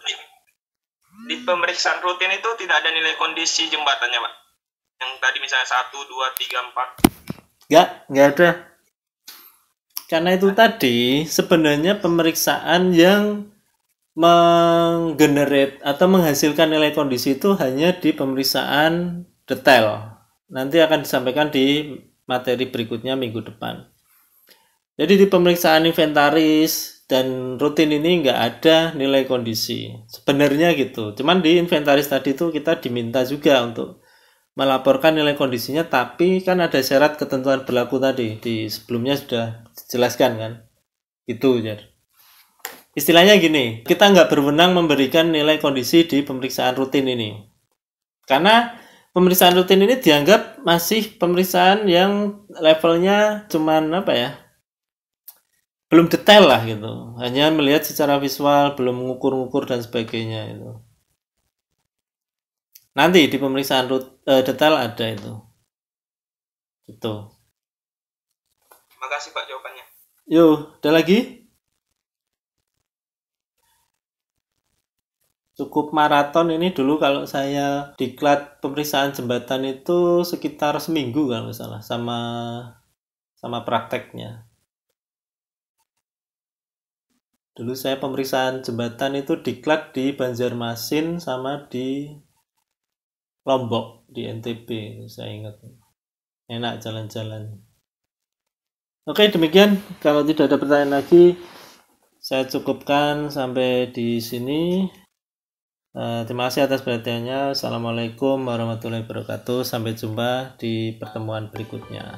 di pemeriksaan rutin itu tidak ada nilai kondisi jembatannya, Pak? Yang tadi misalnya 1, 2, 3, 4. Nggak ada. Karena itu tadi sebenarnya pemeriksaan yang menggenerate atau menghasilkan nilai kondisi itu hanya di pemeriksaan detail. Nanti akan disampaikan di materi berikutnya minggu depan. Jadi di pemeriksaan inventaris dan rutin ini nggak ada nilai kondisi. Sebenarnya gitu. Cuman di inventaris tadi itu kita diminta juga untuk melaporkan nilai kondisinya, tapi kan ada syarat ketentuan berlaku tadi. Di sebelumnya sudah dijelaskan kan. Gitu, Jar. Istilahnya gini, kita nggak berwenang memberikan nilai kondisi di pemeriksaan rutin ini. Karena pemeriksaan rutin ini dianggap masih pemeriksaan yang levelnya cuman belum detail lah gitu, hanya melihat secara visual, belum mengukur-ngukur dan sebagainya itu. Nanti di pemeriksaan detail ada itu. Itu. Makasih Pak jawabannya. Yuk, ada lagi? Cukup maraton ini dulu kalau saya diklat pemeriksaan jembatan itu sekitar seminggu kalau nggak salah, sama prakteknya. Dulu saya pemeriksaan jembatan itu diklat di Banjarmasin sama di Lombok, di NTB, saya ingat. Enak jalan-jalan. Oke, demikian. Kalau tidak ada pertanyaan lagi, saya cukupkan sampai di sini. Terima kasih atas perhatiannya. Assalamualaikum warahmatullahi wabarakatuh. Sampai jumpa di pertemuan berikutnya.